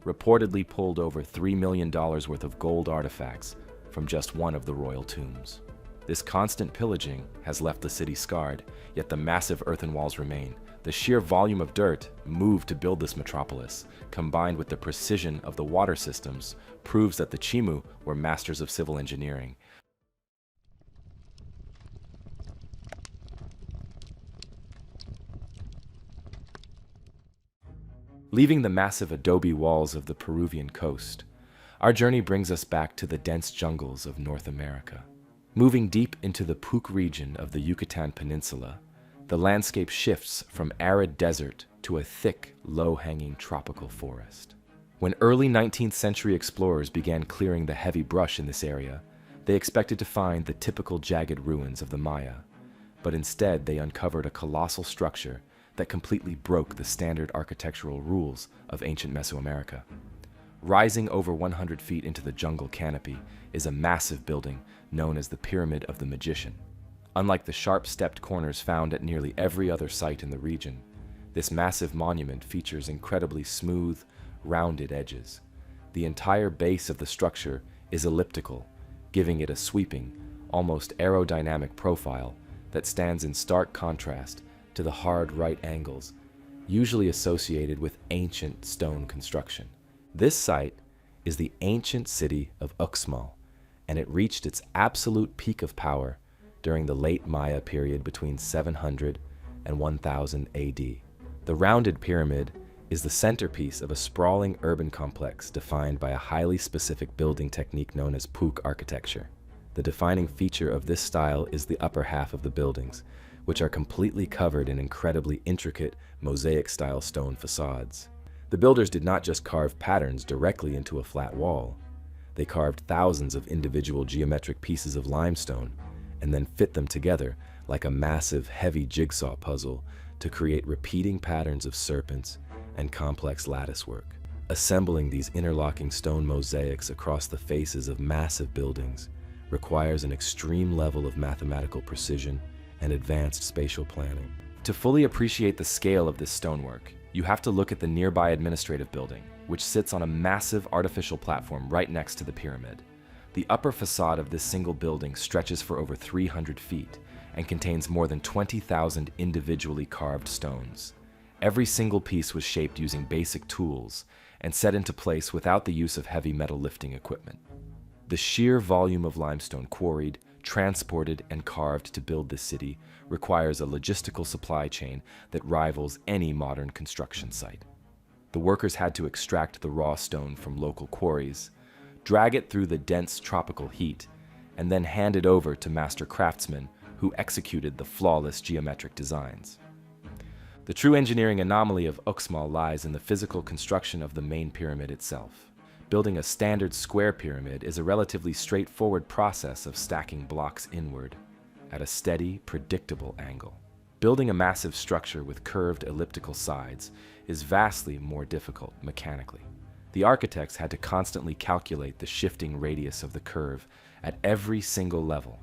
reportedly pulled over $3 million worth of gold artifacts from just one of the royal tombs. This constant pillaging has left the city scarred, yet the massive earthen walls remain. The sheer volume of dirt moved to build this metropolis, combined with the precision of the water systems, proves that the Chimu were masters of civil engineering. Leaving the massive adobe walls of the Peruvian coast, our journey brings us back to the dense jungles of North America. Moving deep into the Puc region of the Yucatan Peninsula, the landscape shifts from arid desert to a thick, low-hanging tropical forest. When early 19th century explorers began clearing the heavy brush in this area, they expected to find the typical jagged ruins of the Maya, but instead they uncovered a colossal structure that completely broke the standard architectural rules of ancient Mesoamerica. Rising over 100 feet into the jungle canopy is a massive building known as the Pyramid of the Magician. Unlike the sharp-stepped corners found at nearly every other site in the region, this massive monument features incredibly smooth, rounded edges. The entire base of the structure is elliptical, giving it a sweeping, almost aerodynamic profile that stands in stark contrast to the hard right angles usually associated with ancient stone construction. This site is the ancient city of Uxmal, and it reached its absolute peak of power during the late Maya period between 700 and 1000 AD. The rounded pyramid is the centerpiece of a sprawling urban complex defined by a highly specific building technique known as Puuk architecture. The defining feature of this style is the upper half of the buildings, which are completely covered in incredibly intricate mosaic-style stone facades. The builders did not just carve patterns directly into a flat wall. They carved thousands of individual geometric pieces of limestone and then fit them together like a massive, heavy jigsaw puzzle to create repeating patterns of serpents and complex latticework. Assembling these interlocking stone mosaics across the faces of massive buildings requires an extreme level of mathematical precision and advanced spatial planning. To fully appreciate the scale of this stonework, you have to look at the nearby administrative building, which sits on a massive artificial platform right next to the pyramid. The upper facade of this single building stretches for over 300 feet and contains more than 20,000 individually carved stones. Every single piece was shaped using basic tools and set into place without the use of heavy metal lifting equipment. The sheer volume of limestone quarried, transported, and carved to build this city requires a logistical supply chain that rivals any modern construction site. The workers had to extract the raw stone from local quarries, drag it through the dense tropical heat, and then hand it over to master craftsmen who executed the flawless geometric designs. The true engineering anomaly of Uxmal lies in the physical construction of the main pyramid itself. Building a standard square pyramid is a relatively straightforward process of stacking blocks inward at a steady, predictable angle. Building a massive structure with curved elliptical sides is vastly more difficult mechanically. The architects had to constantly calculate the shifting radius of the curve at every single level,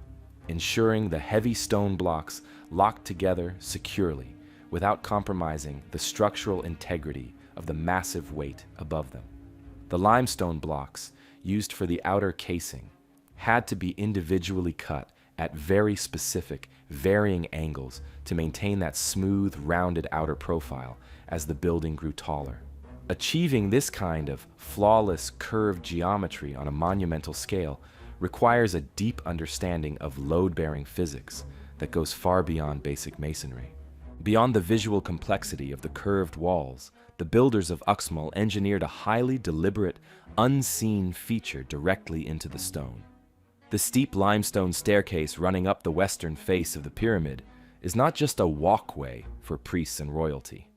ensuring the heavy stone blocks locked together securely without compromising the structural integrity of the massive weight above them. The limestone blocks used for the outer casing had to be individually cut at very specific, varying angles to maintain that smooth, rounded outer profile as the building grew taller. Achieving this kind of flawless curved geometry on a monumental scale requires a deep understanding of load-bearing physics that goes far beyond basic masonry. Beyond the visual complexity of the curved walls, the builders of Uxmal engineered a highly deliberate, unseen feature directly into the stone. The steep limestone staircase running up the western face of the pyramid is not just a walkway for priests and royalty.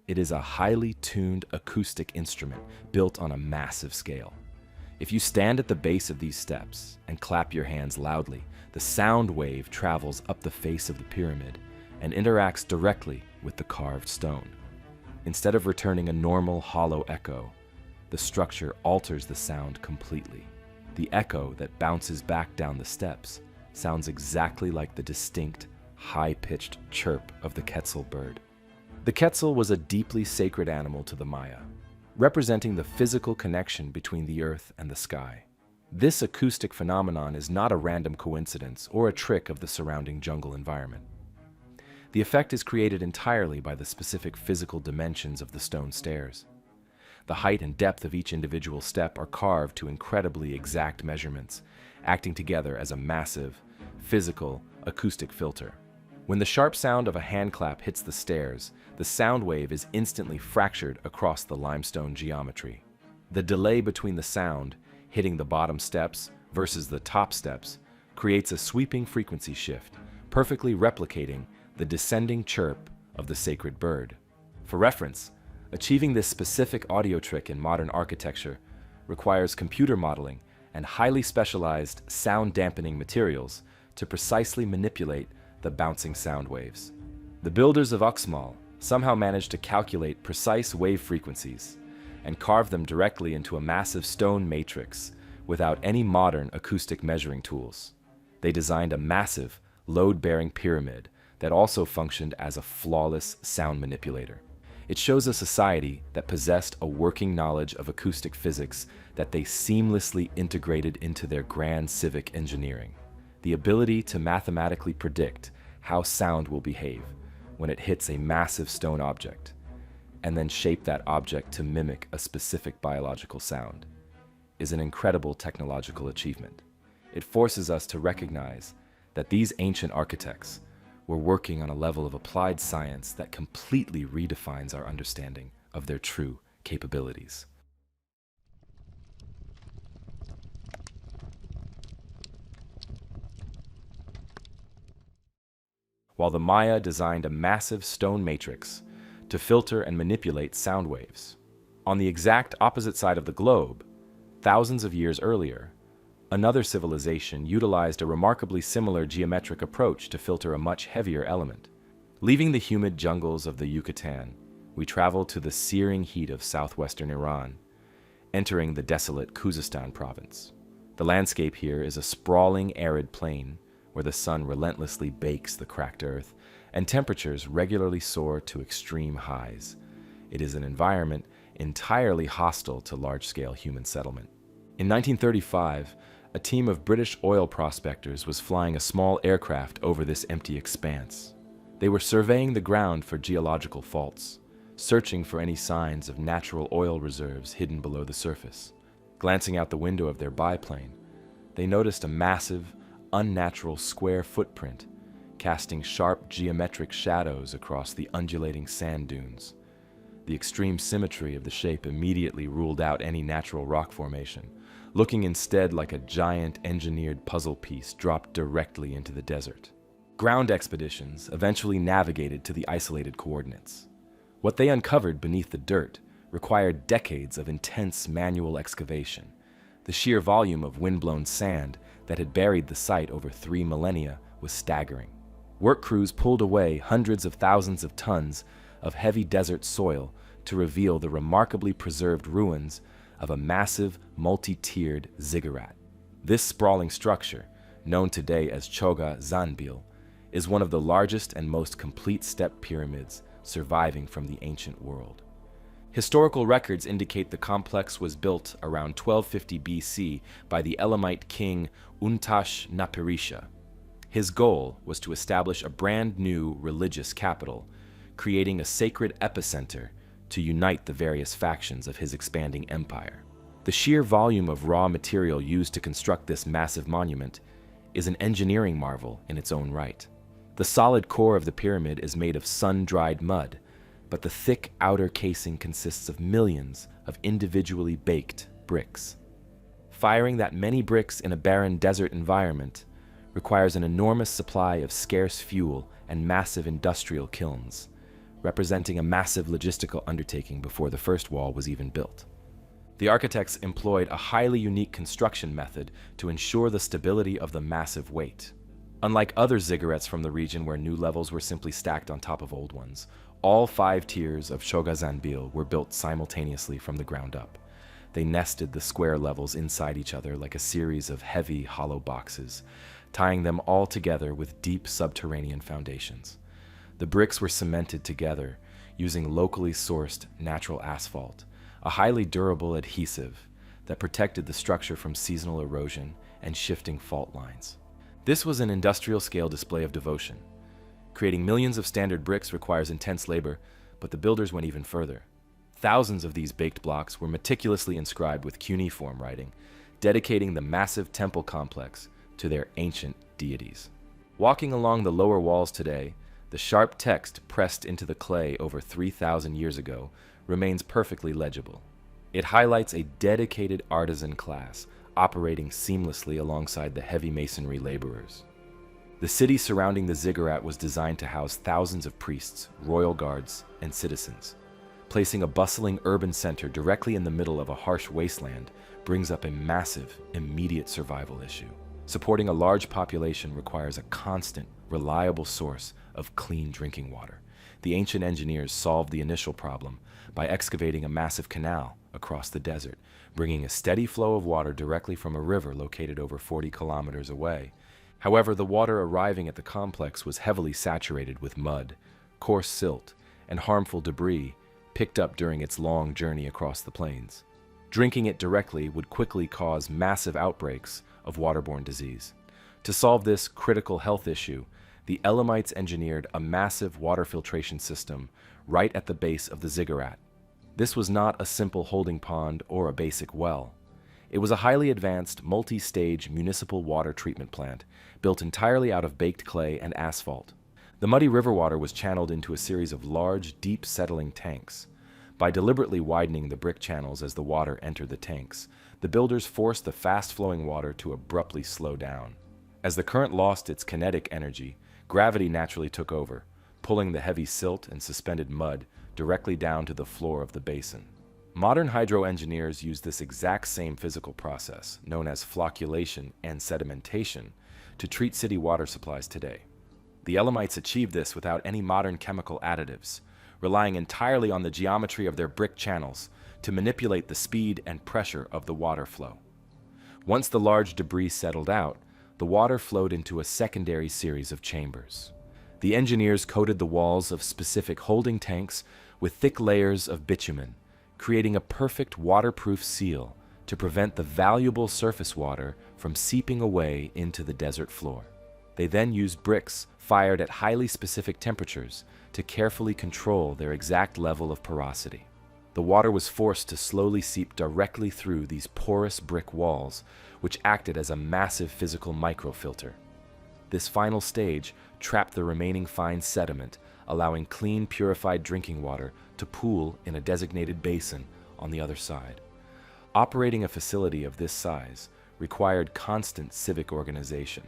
It is a highly tuned acoustic instrument built on a massive scale. If you stand at the base of these steps and clap your hands loudly, the sound wave travels up the face of the pyramid and interacts directly with the carved stone. Instead of returning a normal hollow echo, the structure alters the sound completely. The echo that bounces back down the steps sounds exactly like the distinct, high-pitched chirp of the quetzal bird. The quetzal was a deeply sacred animal to the Maya, representing the physical connection between the earth and the sky. This acoustic phenomenon is not a random coincidence or a trick of the surrounding jungle environment. The effect is created entirely by the specific physical dimensions of the stone stairs. The height and depth of each individual step are carved to incredibly exact measurements, acting together as a massive, physical, acoustic filter. When the sharp sound of a hand clap hits the stairs, the sound wave is instantly fractured across the limestone geometry. The delay between the sound hitting the bottom steps versus the top steps creates a sweeping frequency shift, perfectly replicating the descending chirp of the sacred bird. For reference, achieving this specific audio trick in modern architecture requires computer modeling and highly specialized sound-dampening materials to precisely manipulate the bouncing sound waves. The builders of Uxmal somehow managed to calculate precise wave frequencies, and carved them directly into a massive stone matrix without any modern acoustic measuring tools. They designed a massive, load-bearing pyramid that also functioned as a flawless sound manipulator. It shows a society that possessed a working knowledge of acoustic physics that they seamlessly integrated into their grand civic engineering. The ability to mathematically predict how sound will behave when it hits a massive stone object, and then shape that object to mimic a specific biological sound, is an incredible technological achievement. It forces us to recognize that these ancient architects were working on a level of applied science that completely redefines our understanding of their true capabilities. While the Maya designed a massive stone matrix to filter and manipulate sound waves. On the exact opposite side of the globe, thousands of years earlier, another civilization utilized a remarkably similar geometric approach to filter a much heavier element. Leaving the humid jungles of the Yucatan, we travel to the searing heat of southwestern Iran, entering the desolate Khuzestan province. The landscape here is a sprawling arid plain where the sun relentlessly bakes the cracked earth and temperatures regularly soar to extreme highs. It is an environment entirely hostile to large-scale human settlement. In 1935, a team of British oil prospectors was flying a small aircraft over this empty expanse. They were surveying the ground for geological faults, searching for any signs of natural oil reserves hidden below the surface. Glancing out the window of their biplane, they noticed a massive, unnatural square footprint, casting sharp geometric shadows across the undulating sand dunes. The extreme symmetry of the shape immediately ruled out any natural rock formation, looking instead like a giant engineered puzzle piece dropped directly into the desert. Ground expeditions eventually navigated to the isolated coordinates. What they uncovered beneath the dirt required decades of intense manual excavation. The sheer volume of wind-blown sand that had buried the site over 3 millennia was staggering. Work crews pulled away hundreds of thousands of tons of heavy desert soil to reveal the remarkably preserved ruins of a massive, multi-tiered ziggurat. This sprawling structure, known today as Chogha Zanbil, is one of the largest and most complete step pyramids surviving from the ancient world. Historical records indicate the complex was built around 1250 BC by the Elamite king Untashnapirisha. His goal was to establish a brand new religious capital, creating a sacred epicenter to unite the various factions of his expanding empire. The sheer volume of raw material used to construct this massive monument is an engineering marvel in its own right. The solid core of the pyramid is made of sun-dried mud, but the thick outer casing consists of millions of individually baked bricks. Firing that many bricks in a barren desert environment requires an enormous supply of scarce fuel and massive industrial kilns, representing a massive logistical undertaking before the first wall was even built. The architects employed a highly unique construction method to ensure the stability of the massive weight. Unlike other ziggurats from the region where new levels were simply stacked on top of old ones, all 5 tiers of Chogha Zanbil were built simultaneously from the ground up. They nested the square levels inside each other like a series of heavy, hollow boxes, tying them all together with deep subterranean foundations. The bricks were cemented together using locally sourced natural asphalt, a highly durable adhesive that protected the structure from seasonal erosion and shifting fault lines. This was an industrial-scale display of devotion. Creating millions of standard bricks requires intense labor, but the builders went even further. Thousands of these baked blocks were meticulously inscribed with cuneiform writing, dedicating the massive temple complex to their ancient deities. Walking along the lower walls today, the sharp text pressed into the clay over 3,000 years ago remains perfectly legible. It highlights a dedicated artisan class operating seamlessly alongside the heavy masonry laborers. The city surrounding the ziggurat was designed to house thousands of priests, royal guards, and citizens. Placing a bustling urban center directly in the middle of a harsh wasteland brings up a massive, immediate survival issue. Supporting a large population requires a constant, reliable source of clean drinking water. the ancient engineers solved the initial problem by excavating a massive canal across the desert, bringing a steady flow of water directly from a river located over 40 kilometers away. However, the water arriving at the complex was heavily saturated with mud, coarse silt, and harmful debris picked up during its long journey across the plains. Drinking it directly would quickly cause massive outbreaks of waterborne disease. To solve this critical health issue, the Elamites engineered a massive water filtration system right at the base of the Ziggurat. This was not a simple holding pond or a basic well. It was a highly advanced, multi-stage municipal water treatment plant built entirely out of baked clay and asphalt. The muddy river water was channeled into a series of large, deep settling tanks. By deliberately widening the brick channels as the water entered the tanks, the builders forced the fast-flowing water to abruptly slow down. As the current lost its kinetic energy, gravity naturally took over, pulling the heavy silt and suspended mud directly down to the floor of the basin. Modern hydro engineers use this exact same physical process, known as flocculation and sedimentation, to treat city water supplies today. The Elamites achieved this without any modern chemical additives, relying entirely on the geometry of their brick channels to manipulate the speed and pressure of the water flow. Once the large debris settled out, the water flowed into a secondary series of chambers. The engineers coated the walls of specific holding tanks with thick layers of bitumen, creating a perfect waterproof seal to prevent the valuable surface water from seeping away into the desert floor. They then used bricks fired at highly specific temperatures to carefully control their exact level of porosity. The water was forced to slowly seep directly through these porous brick walls, which acted as a massive physical microfilter. This final stage trapped the remaining fine sediment, allowing clean, purified drinking water to pool in a designated basin on the other side. Operating a facility of this size required constant civic organization.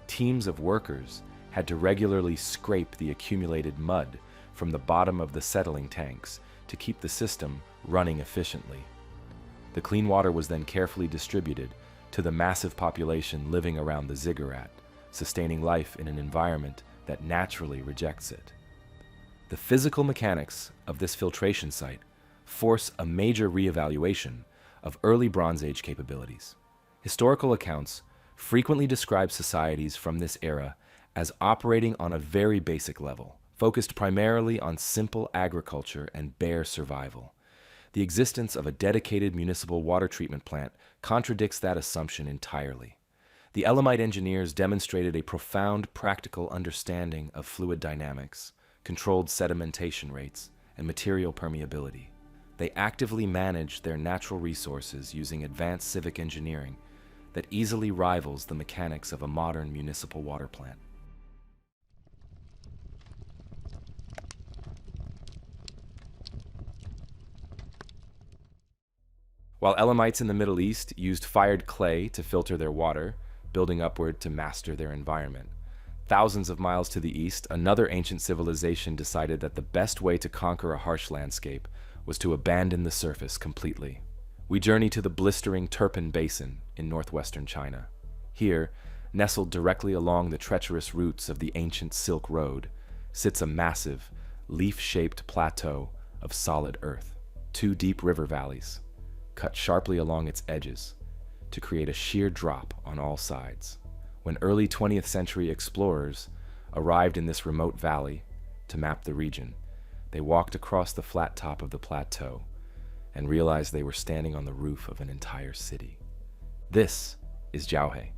Teams of workers had to regularly scrape the accumulated mud from the bottom of the settling tanks to keep the system running efficiently. The clean water was then carefully distributed to the massive population living around the Ziggurat, sustaining life in an environment that naturally rejects it. The physical mechanics of this filtration site force a major reevaluation of early Bronze Age capabilities. Historical accounts frequently describe societies from this era as operating on a very basic level, focused primarily on simple agriculture and bare survival. The existence of a dedicated municipal water treatment plant contradicts that assumption entirely. The Elamite engineers demonstrated a profound practical understanding of fluid dynamics, controlled sedimentation rates, and material permeability. They actively managed their natural resources using advanced civic engineering that easily rivals the mechanics of a modern municipal water plant. While Elamites in the Middle East used fired clay to filter their water, building upward to master their environment, thousands of miles to the east, another ancient civilization decided that the best way to conquer a harsh landscape was to abandon the surface completely. We journey to the blistering Turpan Basin in northwestern China. Here, nestled directly along the treacherous routes of the ancient Silk Road, sits a massive, leaf-shaped plateau of solid earth. Two deep river valleys, cut sharply along its edges, to create a sheer drop on all sides. When early 20th century explorers arrived in this remote valley to map the region, they walked across the flat top of the plateau and realized they were standing on the roof of an entire city. This is Jiaohe,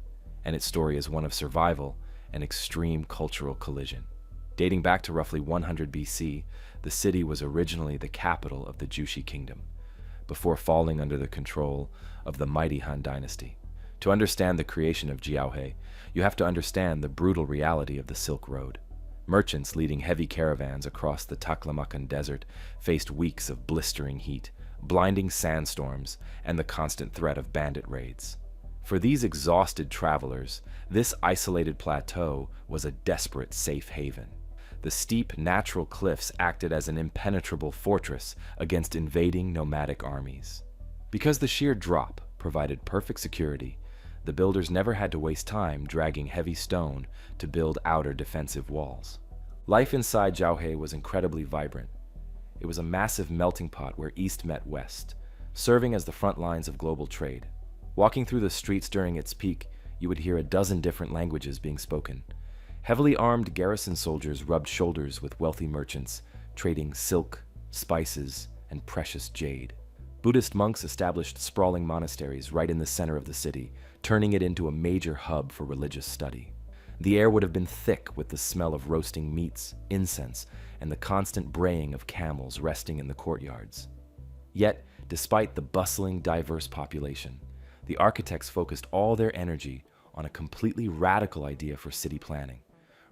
and its story is one of survival and extreme cultural collision. Dating back to roughly 100 BC, the city was originally the capital of the Jushi kingdom, before falling under the control of the mighty Han dynasty. To understand the creation of Jiaohe, you have to understand the brutal reality of the Silk Road. Merchants leading heavy caravans across the Taklamakan desert faced weeks of blistering heat, blinding sandstorms, and the constant threat of bandit raids. For these exhausted travelers, this isolated plateau was a desperate safe haven. The steep natural cliffs acted as an impenetrable fortress against invading nomadic armies. Because the sheer drop provided perfect security, the builders never had to waste time dragging heavy stone to build outer defensive walls. Life inside Jiaohe was incredibly vibrant. It was a massive melting pot where East met West, serving as the front lines of global trade. Walking through the streets during its peak, you would hear a dozen different languages being spoken. Heavily armed garrison soldiers rubbed shoulders with wealthy merchants, trading silk, spices, and precious jade. Buddhist monks established sprawling monasteries right in the center of the city, turning it into a major hub for religious study. The air would have been thick with the smell of roasting meats, incense, and the constant braying of camels resting in the courtyards. Yet, despite the bustling, diverse population, the architects focused all their energy on a completely radical idea for city planning.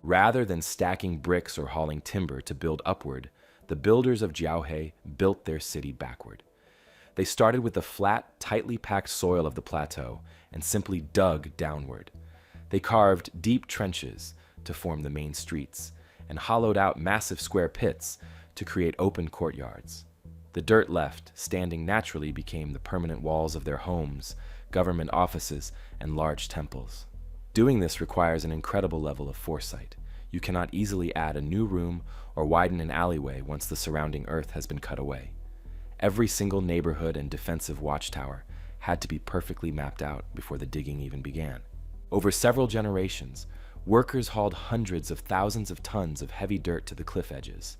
Rather than stacking bricks or hauling timber to build upward, the builders of Jiaohe built their city backward. They started with the flat, tightly packed soil of the plateau and simply dug downward. They carved deep trenches to form the main streets and hollowed out massive square pits to create open courtyards. The dirt left, standing naturally, became the permanent walls of their homes, government offices, and large temples. Doing this requires an incredible level of foresight. You cannot easily add a new room or widen an alleyway once the surrounding earth has been cut away. Every single neighborhood and defensive watchtower had to be perfectly mapped out before the digging even began. Over several generations, workers hauled hundreds of thousands of tons of heavy dirt to the cliff edges,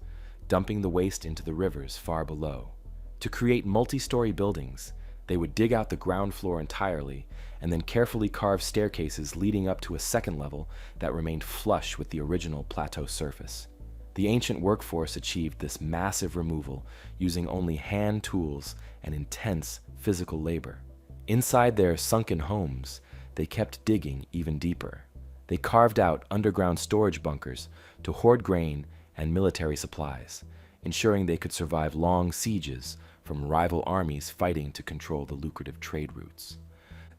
dumping the waste into the rivers far below. To create multi-story buildings, they would dig out the ground floor entirely and then carefully carve staircases leading up to a second level that remained flush with the original plateau surface. The ancient workforce achieved this massive removal using only hand tools and intense physical labor. Inside their sunken homes, they kept digging even deeper. They carved out underground storage bunkers to hoard grain and military supplies, ensuring they could survive long sieges from rival armies fighting to control the lucrative trade routes.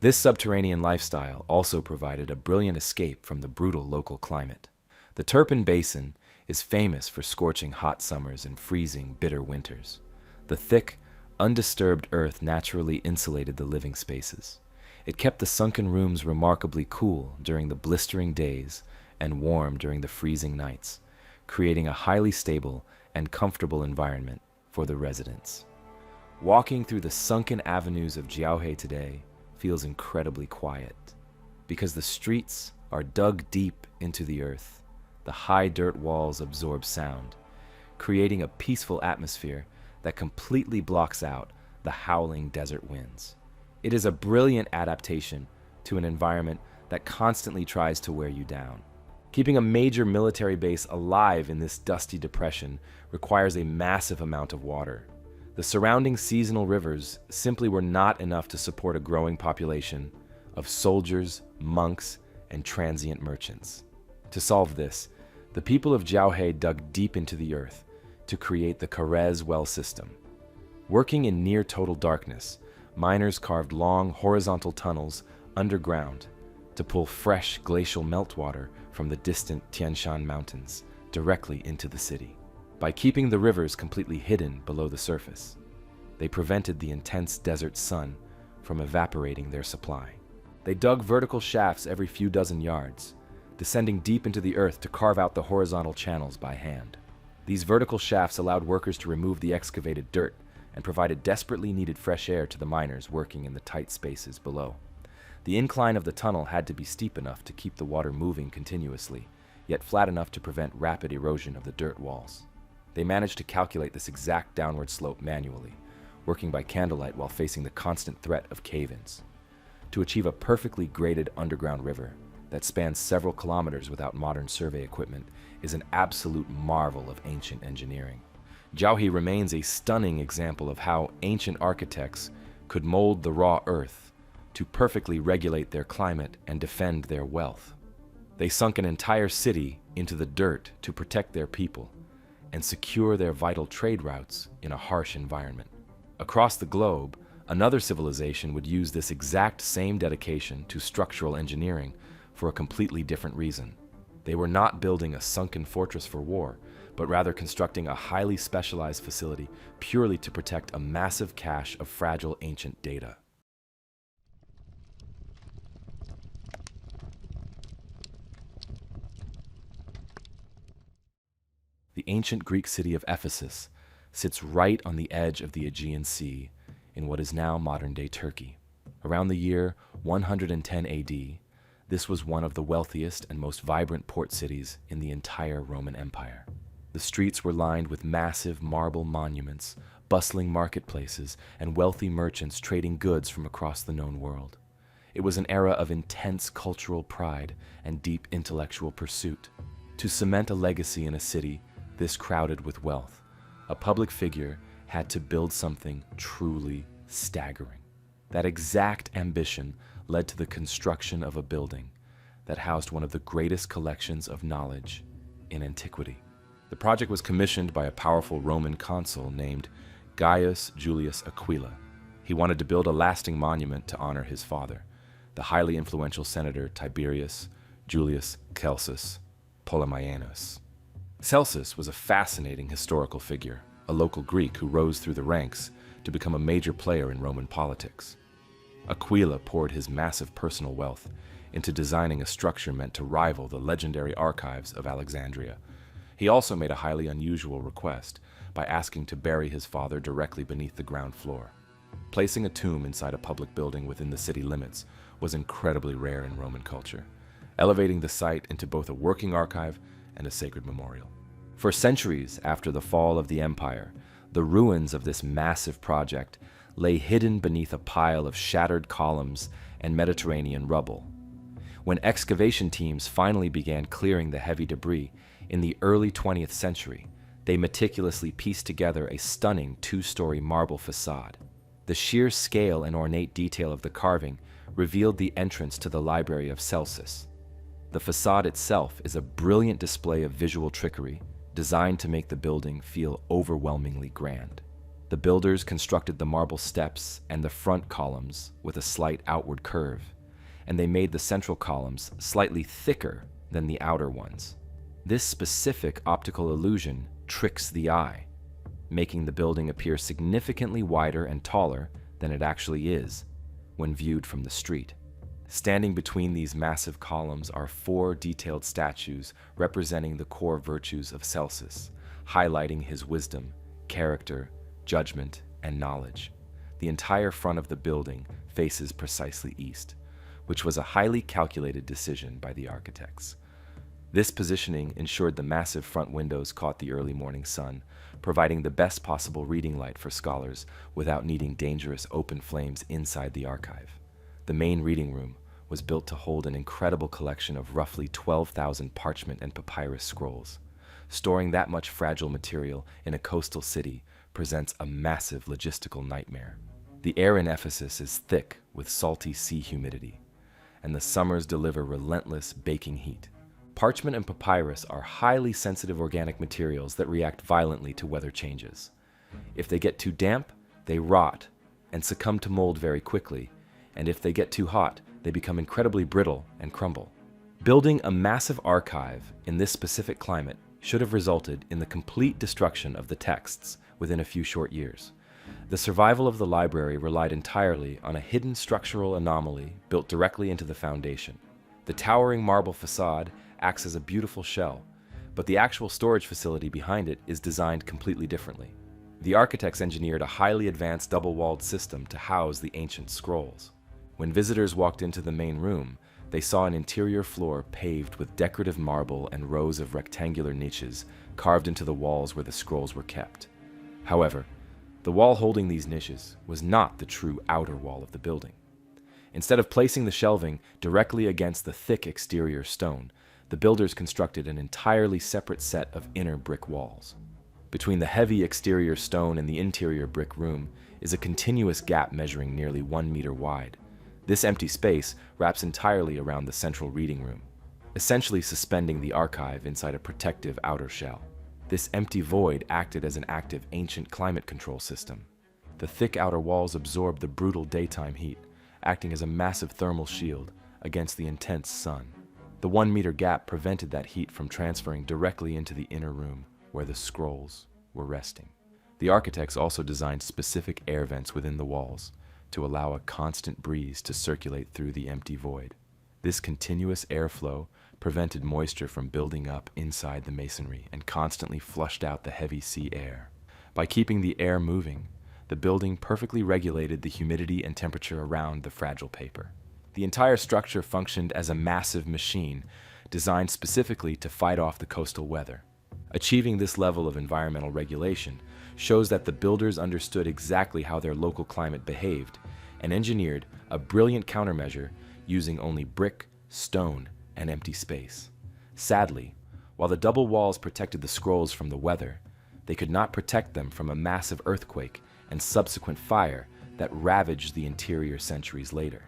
This subterranean lifestyle also provided a brilliant escape from the brutal local climate. The Turpan Basin is famous for scorching hot summers and freezing, bitter winters. The thick, undisturbed earth naturally insulated the living spaces. It kept the sunken rooms remarkably cool during the blistering days and warm during the freezing nights, creating a highly stable and comfortable environment for the residents. Walking through the sunken avenues of Jiaohe today feels incredibly quiet, because the streets are dug deep into the earth. The high dirt walls absorb sound, creating a peaceful atmosphere that completely blocks out the howling desert winds. It is a brilliant adaptation to an environment that constantly tries to wear you down. Keeping a major military base alive in this dusty depression requires a massive amount of water. The surrounding seasonal rivers simply were not enough to support a growing population of soldiers, monks, and transient merchants. To solve this, the people of Jiaohe dug deep into the earth to create the Carrez well system. Working in near total darkness, miners carved long horizontal tunnels underground to pull fresh glacial meltwater from the distant Tian Shan Mountains directly into the city. By keeping the rivers completely hidden below the surface, they prevented the intense desert sun from evaporating their supply. They dug vertical shafts every few dozen yards, descending deep into the earth to carve out the horizontal channels by hand. These vertical shafts allowed workers to remove the excavated dirt and provided desperately needed fresh air to the miners working in the tight spaces below. The incline of the tunnel had to be steep enough to keep the water moving continuously, yet flat enough to prevent rapid erosion of the dirt walls. They managed to calculate this exact downward slope manually, working by candlelight while facing the constant threat of cave-ins. To achieve a perfectly graded underground river that spans several kilometers without modern survey equipment is an absolute marvel of ancient engineering. Jiaohe remains a stunning example of how ancient architects could mold the raw earth to perfectly regulate their climate and defend their wealth. They sunk an entire city into the dirt to protect their people and secure their vital trade routes in a harsh environment. Across the globe, another civilization would use this exact same dedication to structural engineering for a completely different reason. They were not building a sunken fortress for war, but rather constructing a highly specialized facility purely to protect a massive cache of fragile ancient data. The ancient Greek city of Ephesus sits right on the edge of the Aegean Sea in what is now modern-day Turkey. Around the year 110 AD, this was one of the wealthiest and most vibrant port cities in the entire Roman Empire. The streets were lined with massive marble monuments, bustling marketplaces, and wealthy merchants trading goods from across the known world. It was an era of intense cultural pride and deep intellectual pursuit. To cement a legacy in a city this crowded with wealth, a public figure had to build something truly staggering. That exact ambition led to the construction of a building that housed one of the greatest collections of knowledge in antiquity. The project was commissioned by a powerful Roman consul named Gaius Julius Aquila. He wanted to build a lasting monument to honor his father, the highly influential senator Tiberius Julius Celsus Ptolemaeus. Celsus was a fascinating historical figure, a local Greek who rose through the ranks to become a major player in Roman politics. Aquila poured his massive personal wealth into designing a structure meant to rival the legendary archives of Alexandria. He also made a highly unusual request by asking to bury his father directly beneath the ground floor. Placing a tomb inside a public building within the city limits was incredibly rare in Roman culture, elevating the site into both a working archive and a sacred memorial. For centuries after the fall of the empire, the ruins of this massive project lay hidden beneath a pile of shattered columns and Mediterranean rubble. When excavation teams finally began clearing the heavy debris in the early 20th century, they meticulously pieced together a stunning two-story marble facade. The sheer scale and ornate detail of the carving revealed the entrance to the library of Celsus. The facade itself is a brilliant display of visual trickery, designed to make the building feel overwhelmingly grand. The builders constructed the marble steps and the front columns with a slight outward curve, and they made the central columns slightly thicker than the outer ones. This specific optical illusion tricks the eye, making the building appear significantly wider and taller than it actually is when viewed from the street. Standing between these massive columns are 4 detailed statues representing the core virtues of Celsus, highlighting his wisdom, character, judgment, and knowledge. The entire front of the building faces precisely east, which was a highly calculated decision by the architects. This positioning ensured the massive front windows caught the early morning sun, providing the best possible reading light for scholars without needing dangerous open flames inside the archive. The main reading room was built to hold an incredible collection of roughly 12,000 parchment and papyrus scrolls. Storing that much fragile material in a coastal city presents a massive logistical nightmare. The air in Ephesus is thick with salty sea humidity, and the summers deliver relentless baking heat. Parchment and papyrus are highly sensitive organic materials that react violently to weather changes. If they get too damp, they rot and succumb to mold very quickly, and if they get too hot, they become incredibly brittle and crumble. Building a massive archive in this specific climate should have resulted in the complete destruction of the texts within a few short years. The survival of the library relied entirely on a hidden structural anomaly built directly into the foundation. The towering marble facade acts as a beautiful shell, but the actual storage facility behind it is designed completely differently. The architects engineered a highly advanced double-walled system to house the ancient scrolls. When visitors walked into the main room, they saw an interior floor paved with decorative marble and rows of rectangular niches carved into the walls where the scrolls were kept. However, the wall holding these niches was not the true outer wall of the building. Instead of placing the shelving directly against the thick exterior stone, the builders constructed an entirely separate set of inner brick walls. Between the heavy exterior stone and the interior brick room is a continuous gap measuring nearly 1 meter wide. This empty space wraps entirely around the central reading room, essentially suspending the archive inside a protective outer shell. This empty void acted as an active ancient climate control system. The thick outer walls absorbed the brutal daytime heat, acting as a massive thermal shield against the intense sun. The 1 meter gap prevented that heat from transferring directly into the inner room where the scrolls were resting. The architects also designed specific air vents within the walls to allow a constant breeze to circulate through the empty void. This continuous airflow prevented moisture from building up inside the masonry and constantly flushed out the heavy sea air. By keeping the air moving, the building perfectly regulated the humidity and temperature around the fragile paper. The entire structure functioned as a massive machine designed specifically to fight off the coastal weather. Achieving this level of environmental regulation shows that the builders understood exactly how their local climate behaved and engineered a brilliant countermeasure using only brick, stone, and empty space. Sadly, while the double walls protected the scrolls from the weather, they could not protect them from a massive earthquake and subsequent fire that ravaged the interior centuries later.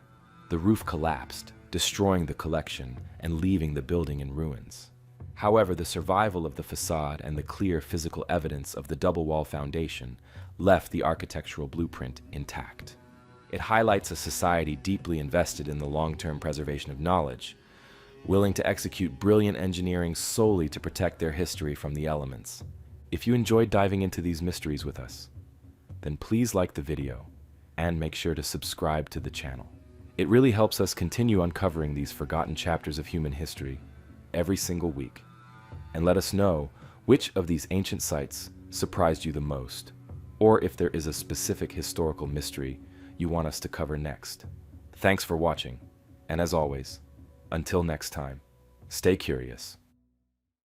The roof collapsed, destroying the collection and leaving the building in ruins. However, the survival of the facade and the clear physical evidence of the double wall foundation left the architectural blueprint intact. It highlights a society deeply invested in the long-term preservation of knowledge, willing to execute brilliant engineering solely to protect their history from the elements. If you enjoyed diving into these mysteries with us, then please like the video and make sure to subscribe to the channel. It really helps us continue uncovering these forgotten chapters of human history every single week. And let us know which of these ancient sites surprised you the most, or if there is a specific historical mystery you want us to cover next. Thanks for watching, and as always, until next time, stay curious.